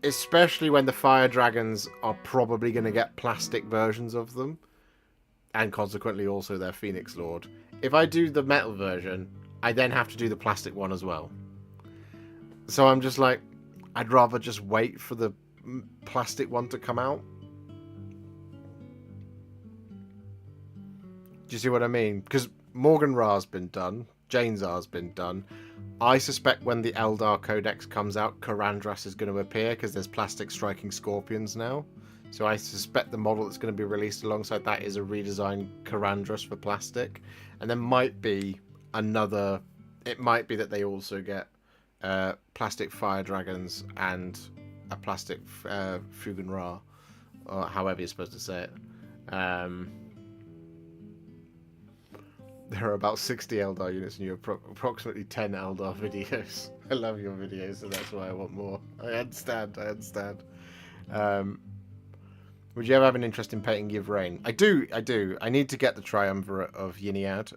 especially when the Fire Dragons are probably going to get plastic versions of them, and consequently also their Phoenix Lord. If I do the metal version, I then have to do the plastic one as well. So I'm just like, I'd rather just wait for the plastic one to come out. Do you see what I mean? Because Morgan Ra's been done, Jane Zar's been done. I suspect when the Eldar Codex comes out, Karandras is going to appear because there's plastic striking scorpions now. So I suspect the model that's going to be released alongside that is a redesigned Karandras for plastic. And there might be another... It might be that they also get plastic Fire Dragons and a plastic Fugan Ra, or however you're supposed to say it. There are about 60 Eldar units and you have approximately 10 Eldar videos. I love your videos, so that's why I want more. I understand. Would you ever have an interest in painting Yvrain? I do. I need to get the Triumvirate of Yniad.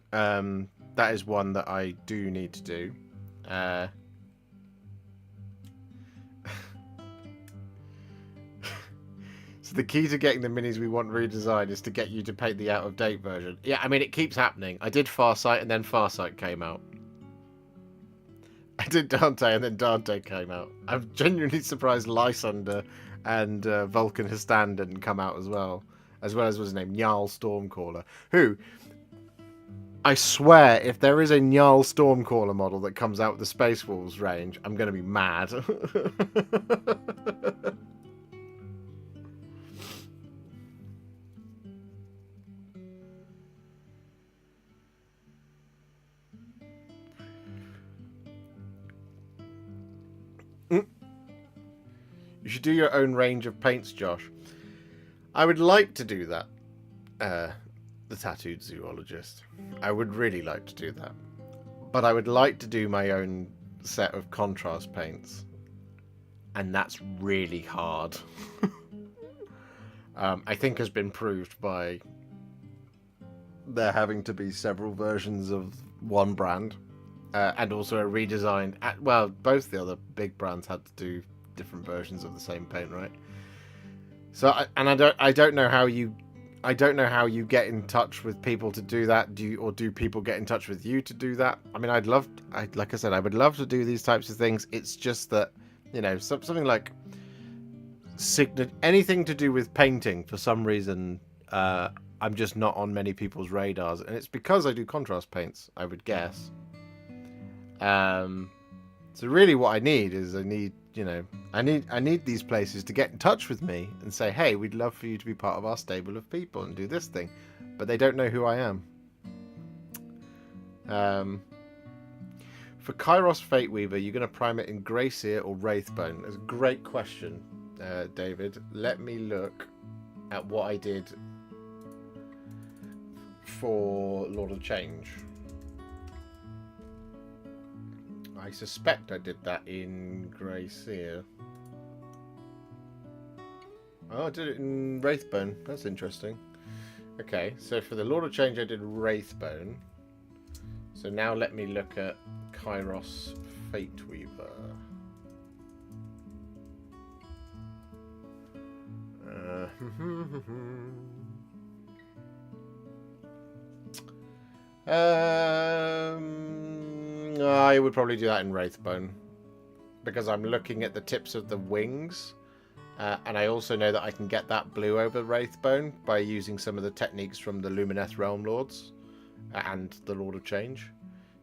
That is one that I do need to do. So the key to getting the minis we want redesigned is to get you to paint the out-of-date version. Yeah, I mean, it keeps happening. I did Farsight and then Farsight came out. I did Dante and then Dante came out. I'm genuinely surprised Lysander and Vulcan Histan didn't come out as well as what's his name, Jarl Stormcaller, who, I swear, if there is a Jarl Stormcaller model that comes out with the Space Wolves range, I'm going to be mad. You should do your own range of paints, Josh. I would like to do that. The Tattooed Zoologist. I would really like to do that. But I would like to do my own set of contrast paints. And that's really hard. I think has been proved by there having to be several versions of one brand. and also a redesign. Well, both the other big brands had to do different versions of the same paint, right? So, I don't know how you get in touch with people to do that. Do people get in touch with you to do that? I mean, like I said, I would love to do these types of things. It's just that, something like anything to do with painting, for some reason, I'm just not on many people's radars, and it's because I do contrast paints, I would guess. So really, what I need is I need these places to get in touch with me and say, hey, we'd love for you to be part of our stable of people and do this thing, but they don't know who I am. For Kairos Fate Weaver, you're going to prime it in Grey Seer or Wraithbone? That's a great question, David. Let me look at what I did for Lord of Change. I suspect I did that in Grey Seer. Oh, I did it in Wraithbone. That's interesting. Okay, so for the Lord of Change, I did Wraithbone. So now let me look at Kairos Fate Weaver. I would probably do that in Wraithbone, because I'm looking at the tips of the wings, and I also know that I can get that blue over Wraithbone by using some of the techniques from the Lumineth Realm Lords and the Lord of Change.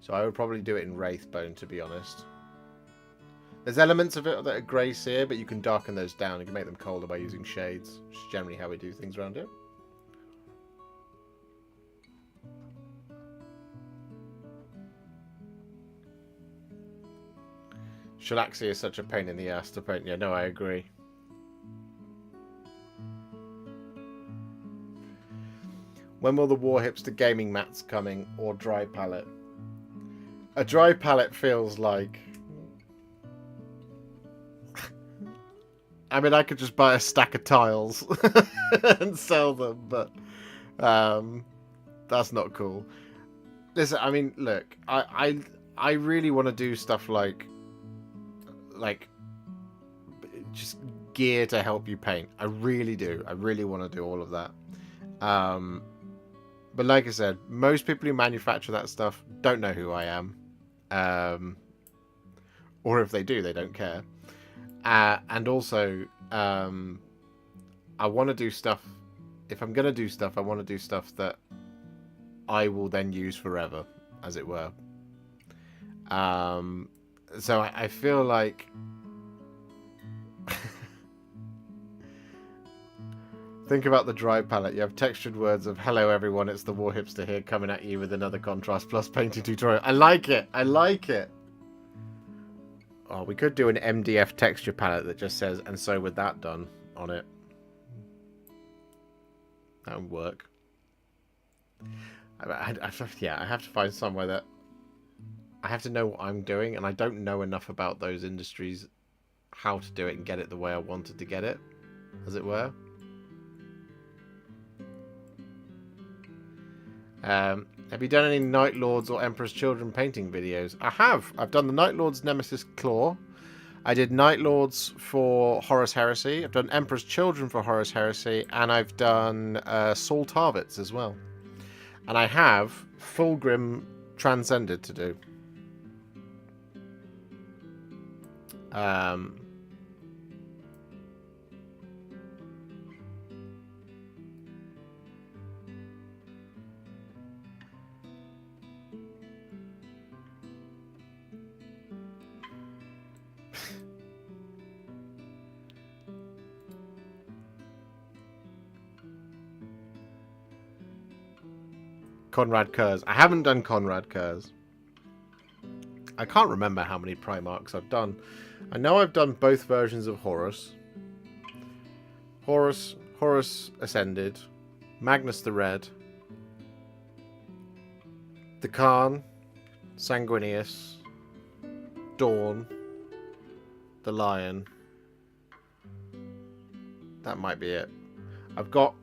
So I would probably do it in Wraithbone, to be honest. There's elements of it that are Grey Seer, but you can darken those down. You can make them colder by using shades, which is generally how we do things around here. Shalaxi is such a pain in the ass to paint. Yeah, no, I agree. When will the Warhipster gaming mats coming, or dry palette? A dry palette feels like... I mean, I could just buy a stack of tiles and sell them, but that's not cool. Listen, I mean, look, I really want to do stuff like just gear to help you paint. I really do. I really want to do all of that. But like I said, most people who manufacture that stuff don't know who I am. Or if they do, they don't care. And also, I want to do stuff. If I'm going to do stuff, I want to do stuff that I will then use forever, as it were. So I feel like... Think about the dry palette. You have textured words of, hello everyone, it's the Warhipster here, coming at you with another Contrast Plus painting tutorial. I like it. I like it. Oh, we could do an MDF texture palette that just says, and so with that done on it. That would work. Yeah, I have to find somewhere that... I have to know what I'm doing, and I don't know enough about those industries, how to do it and get it the way I wanted to get it, as it were. Have you done any Night Lords or Emperor's Children painting videos? I have. I've done the Night Lords Nemesis Claw. I did Night Lords for Horus Heresy. I've done Emperor's Children for Horus Heresy, and I've done Saul Tarvitz as well. And I have Fulgrim Transcended to do. Conrad Kurz. I haven't done Conrad Kurz. I can't remember how many Primarchs I've done. I know I've done both versions of Horus. Horus Ascended, Magnus the Red, the Khan, Sanguinius, Dawn, the Lion. That might be it. I've got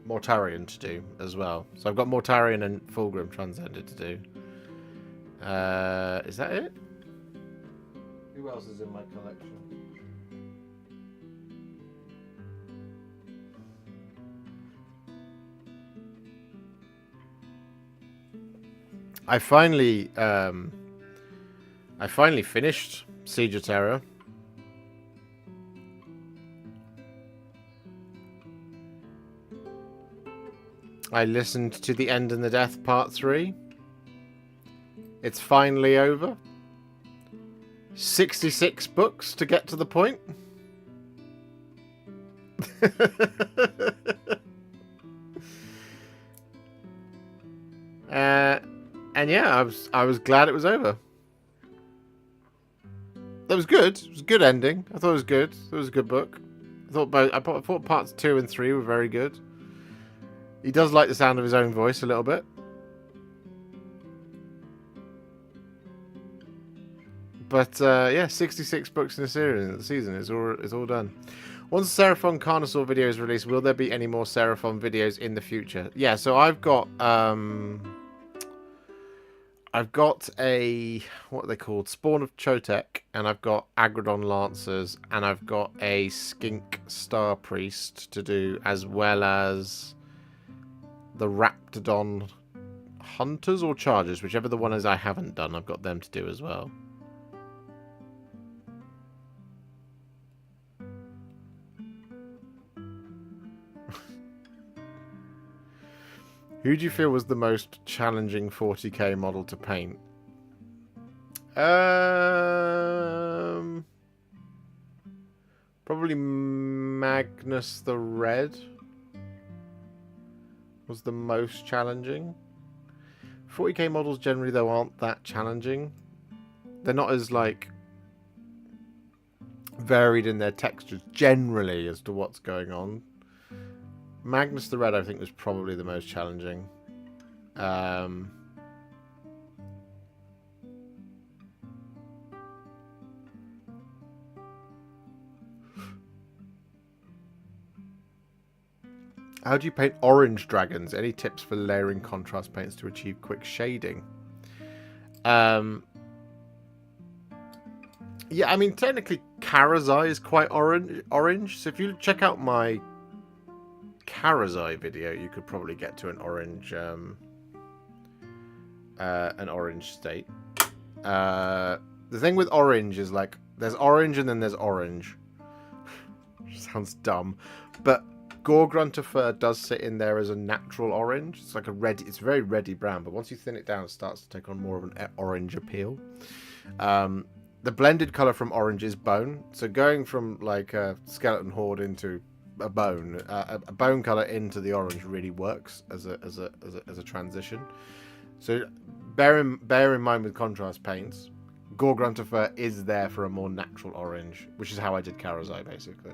Mortarion to do as well. So I've got Mortarion and Fulgrim Transcended to do. Is that it? Who else is in my collection? I finally finished Siege of Terror. I listened to The End and the Death Part 3. It's finally over. 66 books to get to the point. And yeah, I was glad it was over. That was good. It was a good ending. I thought it was good. It was a good book. I thought parts 2 and 3 were very good. He does like the sound of his own voice a little bit. But yeah, 66 books in a season is all done. Once the Seraphon Carnosaur video is released, will there be any more Seraphon videos in the future? Yeah, so I've got a, what are they called? Spawn of Chotek, and I've got Agrodon Lancers, and I've got a Skink Star Priest to do, as well as the Raptidon Hunters or Chargers, whichever the one is I haven't done, I've got them to do as well. Who do you feel was the most challenging 40k model to paint? Probably Magnus the Red was the most challenging. 40k models generally, though, aren't that challenging. They're not as, like, varied in their textures generally as to what's going on. Magnus the Red, I think, was probably the most challenging. How do you paint orange dragons? Any tips for layering contrast paints to achieve quick shading? Yeah, I mean, technically, Karazai is quite orange. So if you check out my Karazai video, you could probably get to an orange state. The thing with orange is, like, there's orange and then there's orange. Sounds dumb, but Gore-Grunter fur does sit in there as a natural orange. It's like a red. It's very reddy brown, but once you thin it down, it starts to take on more of an orange appeal. The blended color from orange is bone. So going from like a skeleton horde into a bone color into the orange really works as a transition. So bear in mind with contrast paints, Gore-Grunter fur is there for a more natural orange, which is how I did Karazai basically.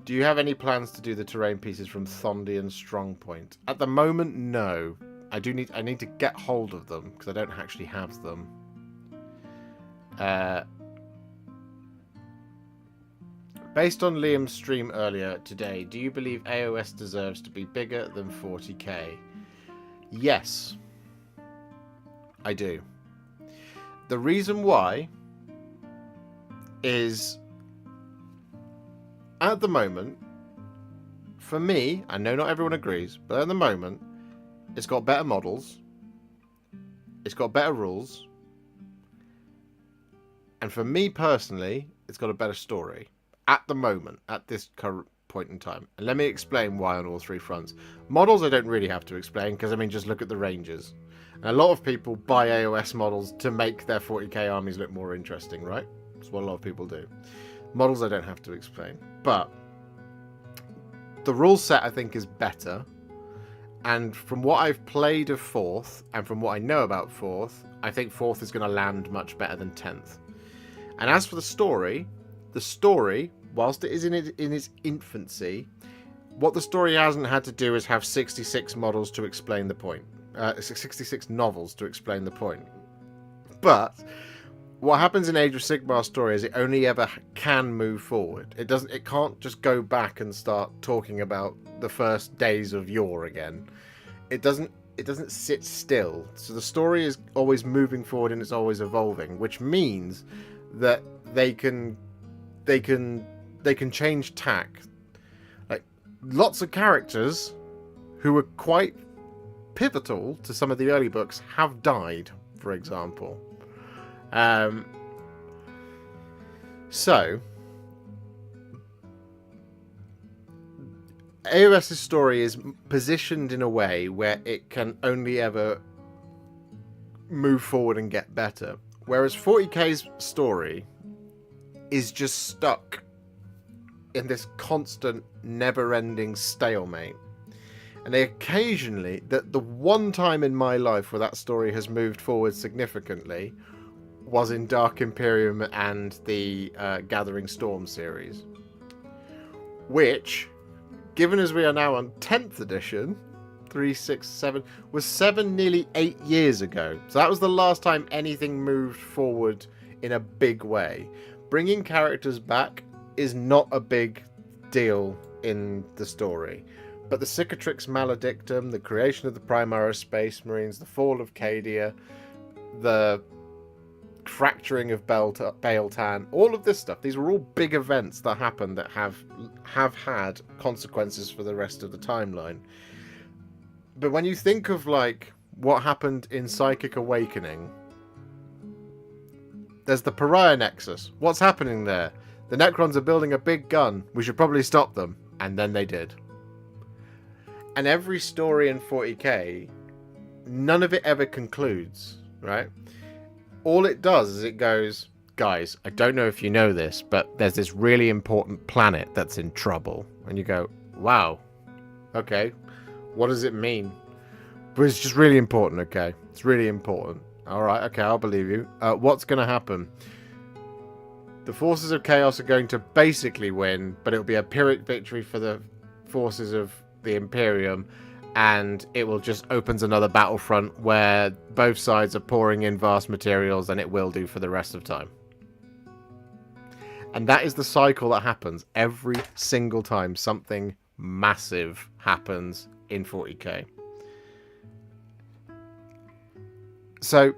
Do you have any plans to do the terrain pieces from Thondi and Strongpoint? At the moment, no. I need to get hold of them because I don't actually have them. Based on Liam's stream earlier today, do you believe AOS deserves to be bigger than 40k? Yes, I do. The reason why is, at the moment, for me, I know not everyone agrees, but at the moment, it's got better models, it's got better rules, and for me personally, it's got a better story. At the moment, at this current point in time. And let me explain why on all three fronts. Models I don't really have to explain, because I mean, just look at the ranges. And a lot of people buy AOS models to make their 40k armies look more interesting, right? That's what a lot of people do. Models I don't have to explain. But the rule set, I think, is better. And from what I've played of 4th, and from what I know about 4th, I think 4th is going to land much better than 10th. And as for the story, whilst it is in its infancy, what the story hasn't had to do is have 66 models to explain the point. 66 novels to explain the point. But what happens in Age of Sigmar's story is it only ever can move forward. It can't just go back and start talking about the first days of yore again. it doesn't sit still. So the story is always moving forward and it's always evolving, which means that they can change tack. Like, lots of characters who were quite pivotal to some of the early books have died, for example. So AOS's story is positioned in a way where it can only ever move forward and get better, whereas 40k's story is just stuck in this constant, never-ending stalemate. And occasionally, the one time in my life where that story has moved forward significantly was in Dark Imperium and the Gathering Storm series, which, given as we are now on 10th edition, 3, 6, 7, was 7, nearly 8 years ago. So that was the last time anything moved forward in a big way. Bringing characters back is not a big deal in the story. But the Cicatrix Maledictum, the creation of the Primara Space Marines, the fall of Cadia, the fracturing of Baeltan, all of this stuff, these were all big events that happened that have had consequences for the rest of the timeline. But when you think of like what happened in Psychic Awakening, there's the Pariah Nexus. What's happening there? The Necrons are building a big gun. We should probably stop them. And then they did. And every story in 40k, none of it ever concludes, right? All it does is it goes, guys, I don't know if you know this, but there's this really important planet that's in trouble. And you go, wow, okay, what does it mean? But it's just really important, okay? It's really important. All right, okay, I'll believe you. What's going to happen? The forces of chaos are going to basically win, but it'll be a Pyrrhic victory for the forces of the Imperium, and it will just opens another battlefront where both sides are pouring in vast materials, and it will do for the rest of time. And that is the cycle that happens every single time something massive happens in 40k. So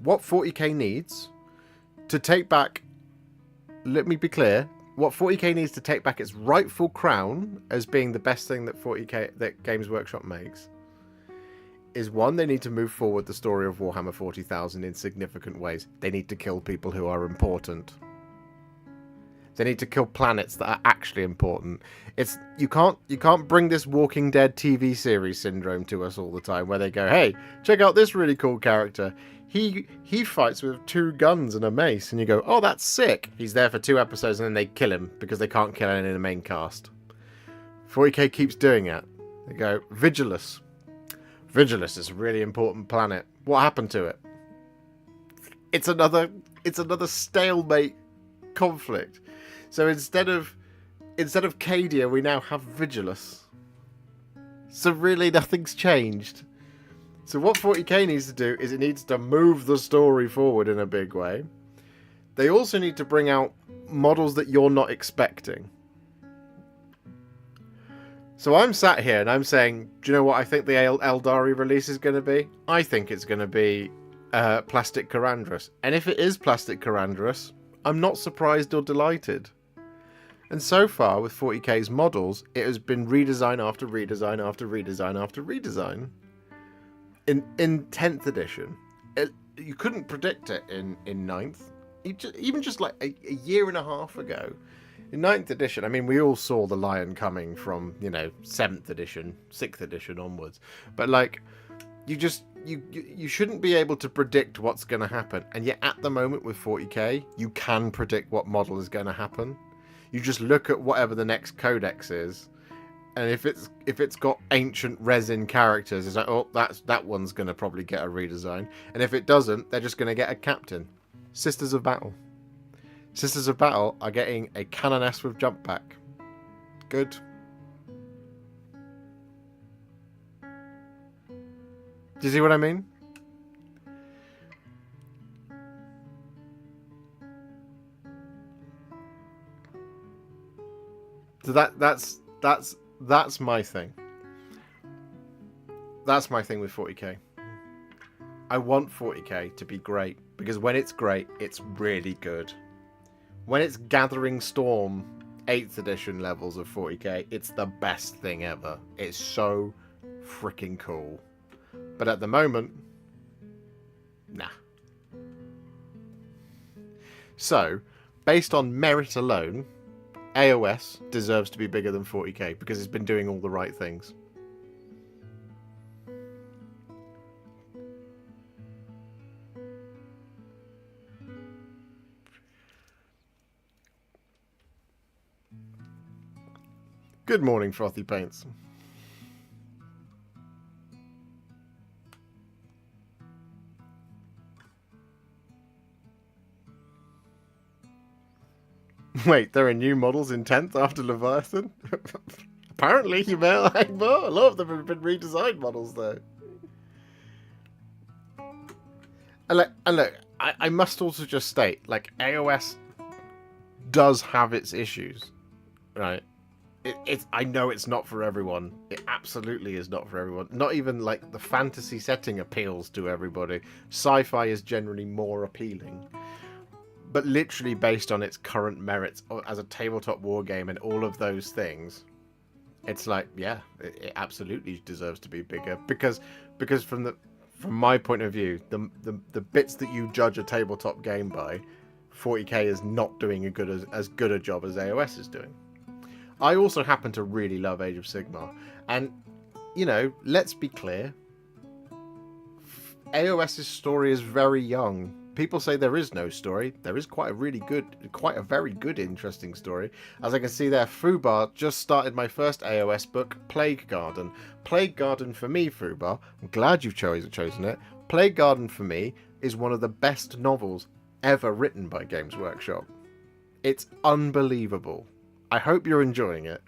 what 40k needs to take back, let me be clear, what 40k needs to take back its rightful crown as being the best thing that 40k that Games Workshop makes is, one, they need to move forward the story of Warhammer 40,000 in significant ways. They need to kill people who are important. They need to kill planets that are actually important. It's you can't bring this Walking Dead TV series syndrome to us all the time, where they go, hey, check out this really cool character. He fights with 2 guns and a mace, and you go, oh, that's sick. He's there for 2 episodes, and then they kill him because they can't kill anyone in the main cast. 40k keeps doing it. They go, Vigilus. Vigilus is a really important planet. What happened to it? It's another stalemate conflict. So instead of Cadia, we now have Vigilus. So really nothing's changed. So what 40k needs to do is it needs to move the story forward in a big way. They also need to bring out models that you're not expecting. So I'm sat here and I'm saying, do you know what I think the Eldari release is going to be? I think it's going to be Plastic Karandras. And if it is Plastic Karandras, I'm not surprised or delighted. And so far with 40k's models, it has been redesign after redesign after redesign after redesign. In 10th edition, you couldn't predict it in 9th. Even just like a year and a half ago. In 9th edition, I mean, we all saw the Lion coming from, 7th edition, 6th edition onwards. But like, you shouldn't be able to predict what's going to happen. And yet at the moment with 40k, you can predict what model is going to happen. You just look at whatever the next codex is, and if it's got ancient resin characters, it's like, oh, that one's going to probably get a redesign. And if it doesn't, they're just going to get a captain. Sisters of Battle. Sisters of Battle are getting a Canoness with jump back. Good. Do you see what I mean? So that's my thing. That's my thing with 40k. I want 40k to be great, because when it's great, it's really good. When it's Gathering Storm 8th edition levels of 40k, it's the best thing ever. It's so freaking cool. But at the moment, nah. So, based on merit alone, AOS deserves to be bigger than 40k because it's been doing all the right things. Good morning, Frothy Paints. Wait, there are new models in 10th after Leviathan? Apparently, you may like more. A lot of them have been redesigned models, though. And look, I must also just state, like, AOS does have its issues, right? I know it's not for everyone. It absolutely is not for everyone. Not even, like, the fantasy setting appeals to everybody. Sci-fi is generally more appealing. But literally based on its current merits as a tabletop war game and all of those things, it's like, yeah, it absolutely deserves to be bigger. Because from my point of view, the bits that you judge a tabletop game by, 40k is not doing as good a job as AOS is doing. I also happen to really love Age of Sigmar. And, you know, let's be clear. AOS's story is very young. People say there is no story. There is quite a very good, interesting story. As I can see there, Fubar just started my first AOS book, Plague Garden. Plague Garden for me, Fubar, I'm glad you've chosen it. Plague Garden for me is one of the best novels ever written by Games Workshop. It's unbelievable. I hope you're enjoying it,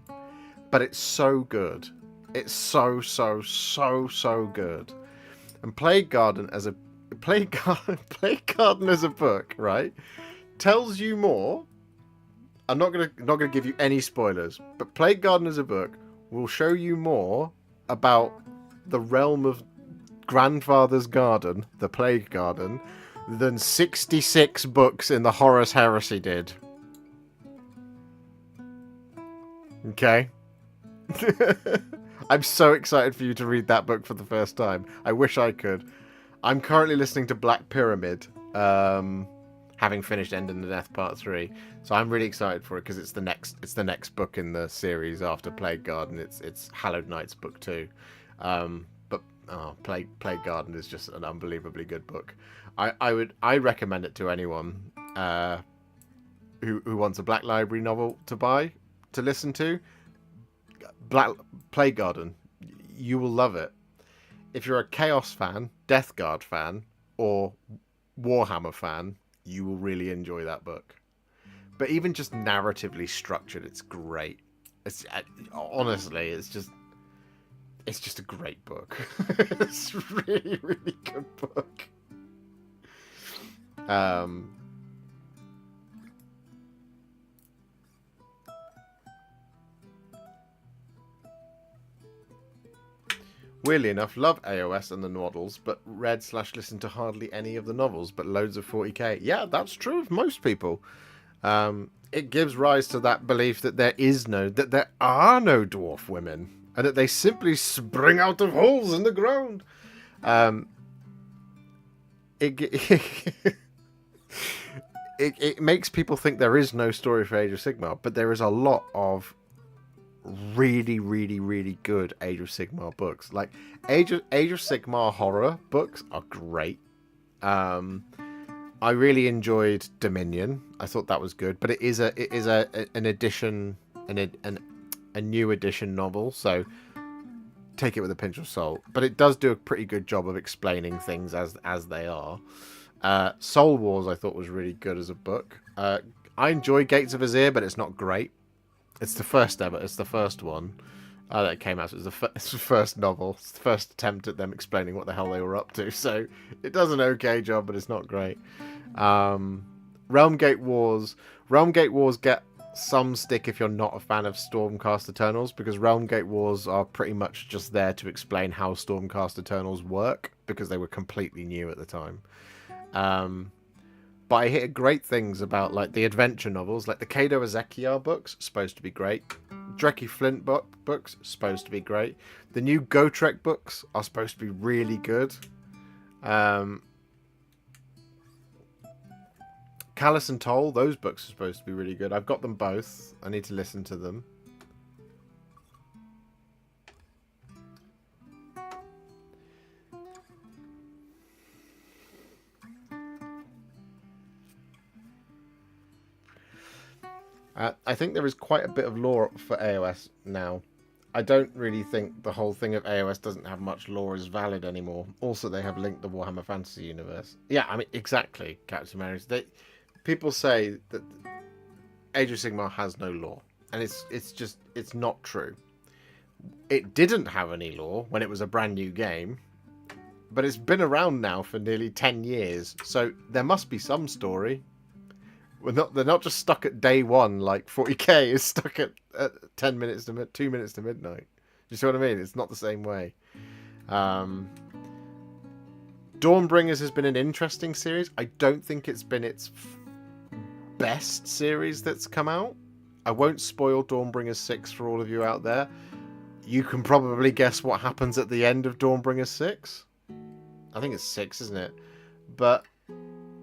but it's so good. It's so good. And Plague Garden as a book, right, tells you more. I'm not gonna give you any spoilers, but Plague Garden as a book will show you more about the realm of Grandfather's Garden, the Plague Garden, than 66 books in the Horus Heresy did. Okay? I'm so excited for you to read that book for the first time. I wish I could. I'm currently listening to Black Pyramid, having finished End in the Death Part 3. So I'm really excited for it because it's the next book in the series after Plague Garden. It's Hallowed Knight's book 2. Plague Garden is just an unbelievably good book. I recommend it to anyone who wants a Black Library novel to listen to. Plague Garden, you will love it. If you're a Chaos fan, Death Guard fan, or Warhammer fan, you will really enjoy that book. But even just narratively structured, it's great. Honestly, it's just a great book. It's a really, really good book. Weirdly enough, love AOS and the novels, but read/listen to hardly any of the novels, but loads of 40k. Yeah, that's true of most people. It gives rise to that belief that there are no dwarf women, and that they simply spring out of holes in the ground. It makes people think there is no story for Age of Sigmar, but there is a lot of really, really, really good Age of Sigmar books. Like Age of Sigmar horror books are great. I really enjoyed Dominion. I thought that was good, but it is an edition, a new edition novel, so take it with a pinch of salt. But it does do a pretty good job of explaining things as they are. Soul Wars I thought was really good as a book. I enjoy Gates of Azir, but it's not great. It's the first one that came out. So it's the first novel. It's the first attempt at them explaining what the hell they were up to. So it does an okay job, but it's not great. Realmgate Wars get some stick if you're not a fan of Stormcast Eternals, because Realm Gate Wars are pretty much just there to explain how Stormcast Eternals work, because they were completely new at the time. But I hear great things about like the adventure novels, like the Kado Ezekiel books, supposed to be great. Dreki Flint books, supposed to be great. The new Gotrek books are supposed to be really good. Callus and Toll, those books are supposed to be really good. I've got them both. I need to listen to them. I think there is quite a bit of lore for AOS now. I don't really think the whole thing of AOS doesn't have much lore is valid anymore. Also, they have linked the Warhammer Fantasy Universe. Yeah, I mean, exactly, Captain Marys. People say that Age of Sigmar has no lore, and it's not true. It didn't have any lore when it was a brand new game, but it's been around now for nearly 10 years, so there must be some story. They're not just stuck at day one like 40k is stuck at 2 minutes to midnight. You see what I mean? It's not the same way. Dawnbringers has been an interesting series. I don't think it's been its best series that's come out. I won't spoil Dawnbringers 6 for all of you out there. You can probably guess what happens at the end of Dawnbringers 6. I think it's 6, isn't it? But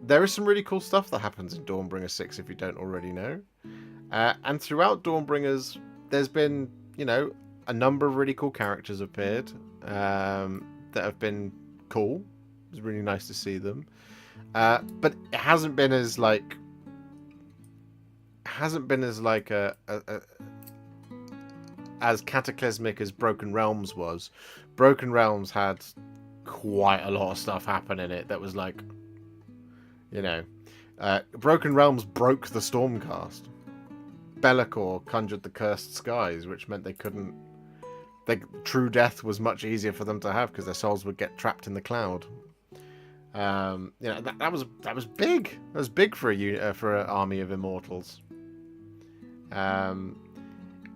there is some really cool stuff that happens in Dawnbringer 6 if you don't already know. And throughout Dawnbringers, there's been, a number of really cool characters appeared that have been cool. It's really nice to see them. But it hasn't been as as cataclysmic as Broken Realms was. Broken Realms had quite a lot of stuff happen in it that was like, Broken Realms broke the Stormcast. Be'lakor conjured the Cursed Skies, which meant they couldn't. True death was much easier for them to have because their souls would get trapped in the cloud. That was big. That was big for an army of immortals.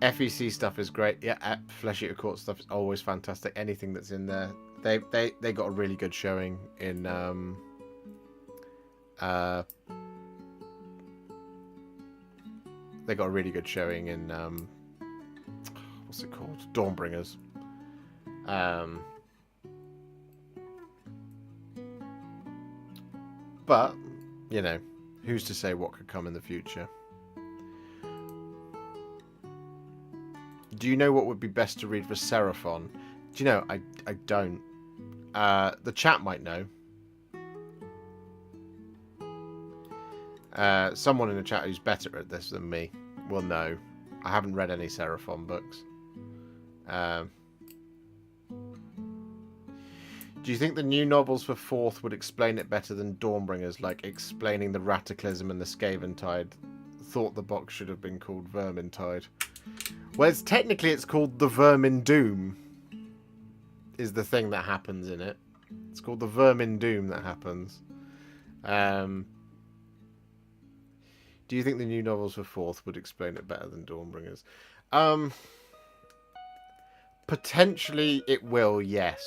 FEC stuff is great. Yeah, Flesh Eater Court stuff is always fantastic. Anything that's in there, they got a really good showing in. They got a really good showing in what's it called? Dawnbringers. But who's to say what could come in the future? Do you know what would be best to read for Seraphon? Do you know? I don't. The chat might know. Someone in the chat who's better at this than me will know. I haven't read any Seraphon books. Do you think the new novels for 4th would explain it better than Dawnbringers, like explaining the Rataclysm and the Scaventide? Thought the box should have been called Vermintide. Well, technically it's called the Vermin Doom, is the thing that happens in it. It's called the Vermin Doom that happens. Do you think the new novels for 4th would explain it better than Dawnbringers? Potentially it will, yes.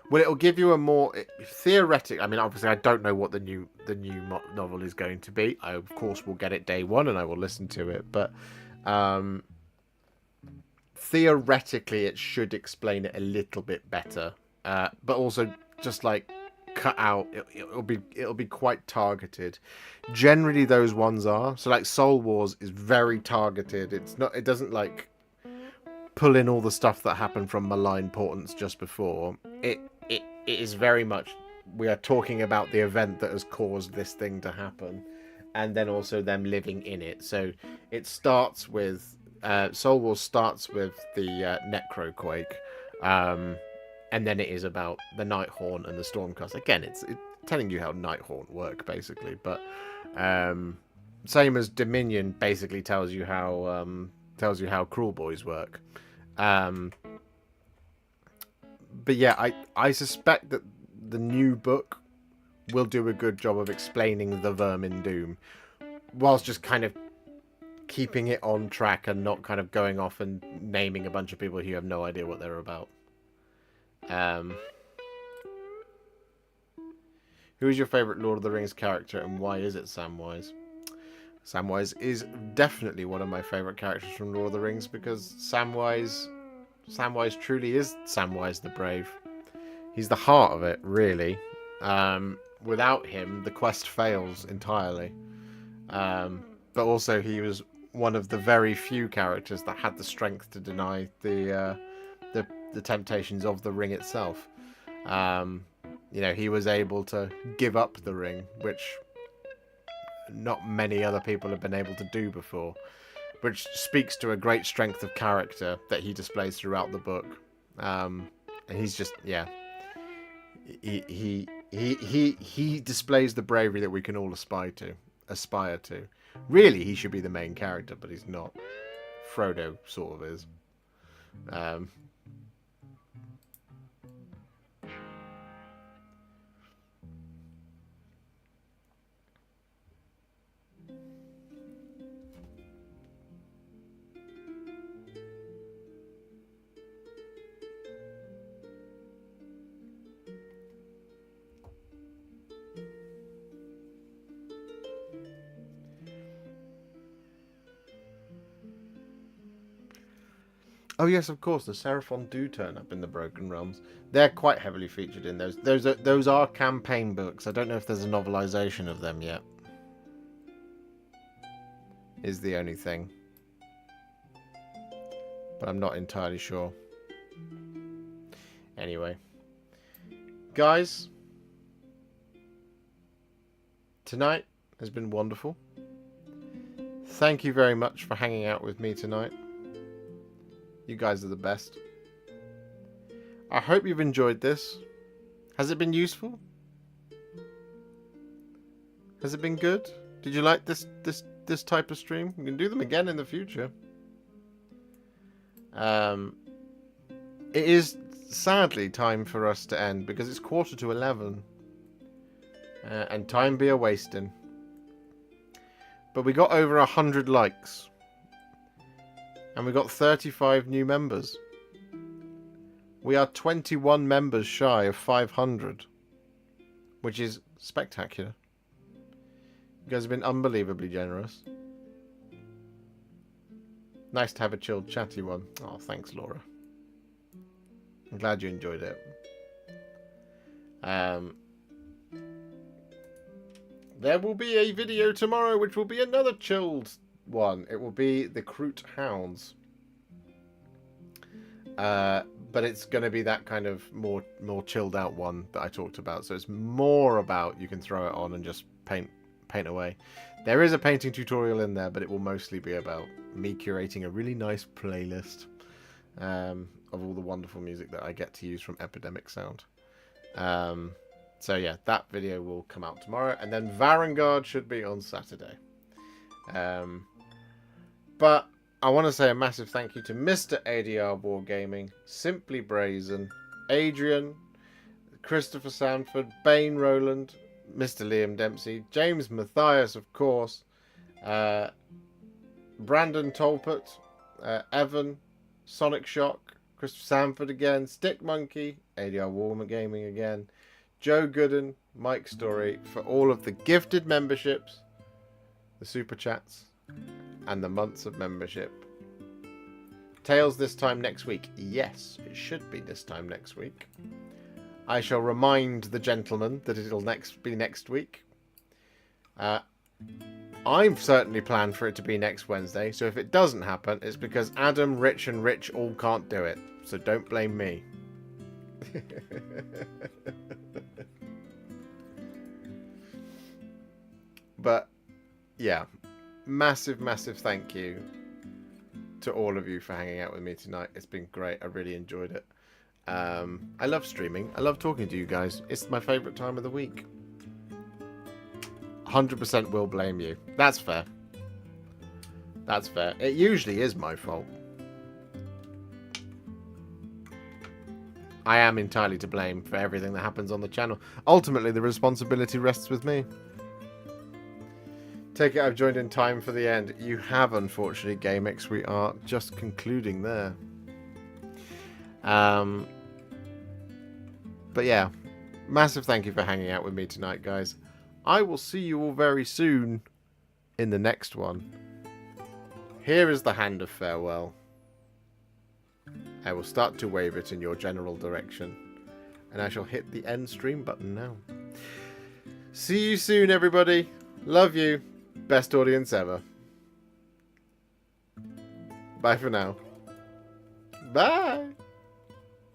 Well, it'll give you a more theoretic. I mean, obviously, I don't know what the new novel is going to be. I, of course, will get it day one, and I will listen to it. But theoretically, it should explain it a little bit better. But also, just like cut out, it'll be quite targeted. Generally, those ones are. So, like Soul Wars is very targeted. It's not. It doesn't like pull in all the stuff that happened from Malign Portents just before. It is very much, we are talking about the event that has caused this thing to happen, and then also them living in it. So it starts with Soul Wars starts with the Necroquake, and then it is about the Nighthaunt and the Stormcast. Again, it's telling you how Nighthaunt work basically, but same as Dominion basically tells you how Cruel Boys work. But yeah, I suspect that the new book will do a good job of explaining the Vermin Doom, whilst just kind of keeping it on track and not kind of going off and naming a bunch of people who have no idea what they're about. Who is your favourite Lord of the Rings character and why is it Samwise? Samwise is definitely one of my favourite characters from Lord of the Rings because Samwise truly is Samwise the Brave. He's the heart of it, really. Without him, the quest fails entirely. But also, he was one of the very few characters that had the strength to deny the temptations of the ring itself. You know, he was able to give up the ring, which not many other people have been able to do before, which speaks to a great strength of character that he displays throughout the book. And he's just, yeah, he displays the bravery that we can all aspire to. Really, he should be the main character, but he's not. Frodo sort of is. Oh yes, of course. The Seraphon do turn up in the Broken Realms. They're quite heavily featured in those. Those are campaign books. I don't know if there's a novelization of them yet. Is the only thing. But I'm not entirely sure. Anyway, guys, tonight has been wonderful. Thank you very much for hanging out with me tonight. You guys are the best. I hope you've enjoyed this. Has it been useful? Has it been good? Did you like this type of stream? We can do them again in the future. It is sadly time for us to end because it's 11:15. And time be a wasting. But we got over 100 likes. And we got 35 new members. We are 21 members shy of 500. Which is spectacular. You guys have been unbelievably generous. Nice to have a chilled, chatty one. Oh, thanks, Laura. I'm glad you enjoyed it. There will be a video tomorrow, which will be another chilled one. It will be the Kroot Hounds. But it's going to be that kind of more chilled out one that I talked about. So it's more about you can throw it on and just paint away. There is a painting tutorial in there, but it will mostly be about me curating a really nice playlist of all the wonderful music that I get to use from Epidemic Sound. So yeah, that video will come out tomorrow, and then Varangard should be on Saturday. But I want to say a massive thank you to Mr. ADR Wargaming, Simply Brazen, Adrian, Christopher Sanford, Bane Rowland, Mr. Liam Dempsey, James Matthias, of course, Brandon Tolpert, Evan, Sonic Shock, Christopher Sanford again, Stick Monkey, ADR Wargaming again, Joe Gooden, Mike Story, for all of the gifted memberships, the super chats, and the months of membership. Tales this time next week. Yes, it should be this time next week. I shall remind the gentleman that it'll be next week. I've certainly planned for it to be next Wednesday, so if it doesn't happen, it's because Adam, Rich, and Rich all can't do it. So don't blame me. But, yeah. Massive thank you to all of you for hanging out with me tonight. It's been great. I really enjoyed it. I love streaming. I love talking to you guys. It's my favourite time of the week. 100% will blame you. That's fair. That's fair. It usually is my fault. I am entirely to blame for everything that happens on the channel. Ultimately, the responsibility rests with me. Take it I've joined in time for the end. You have, unfortunately, GameX. We are just concluding there. But yeah, massive thank you for hanging out with me tonight, guys. I will see you all very soon in the next one. Here is the hand of farewell. I will start to wave it in your general direction. And I shall hit the end stream button now. See you soon, everybody. Love you. Best audience ever. Bye for now. Bye.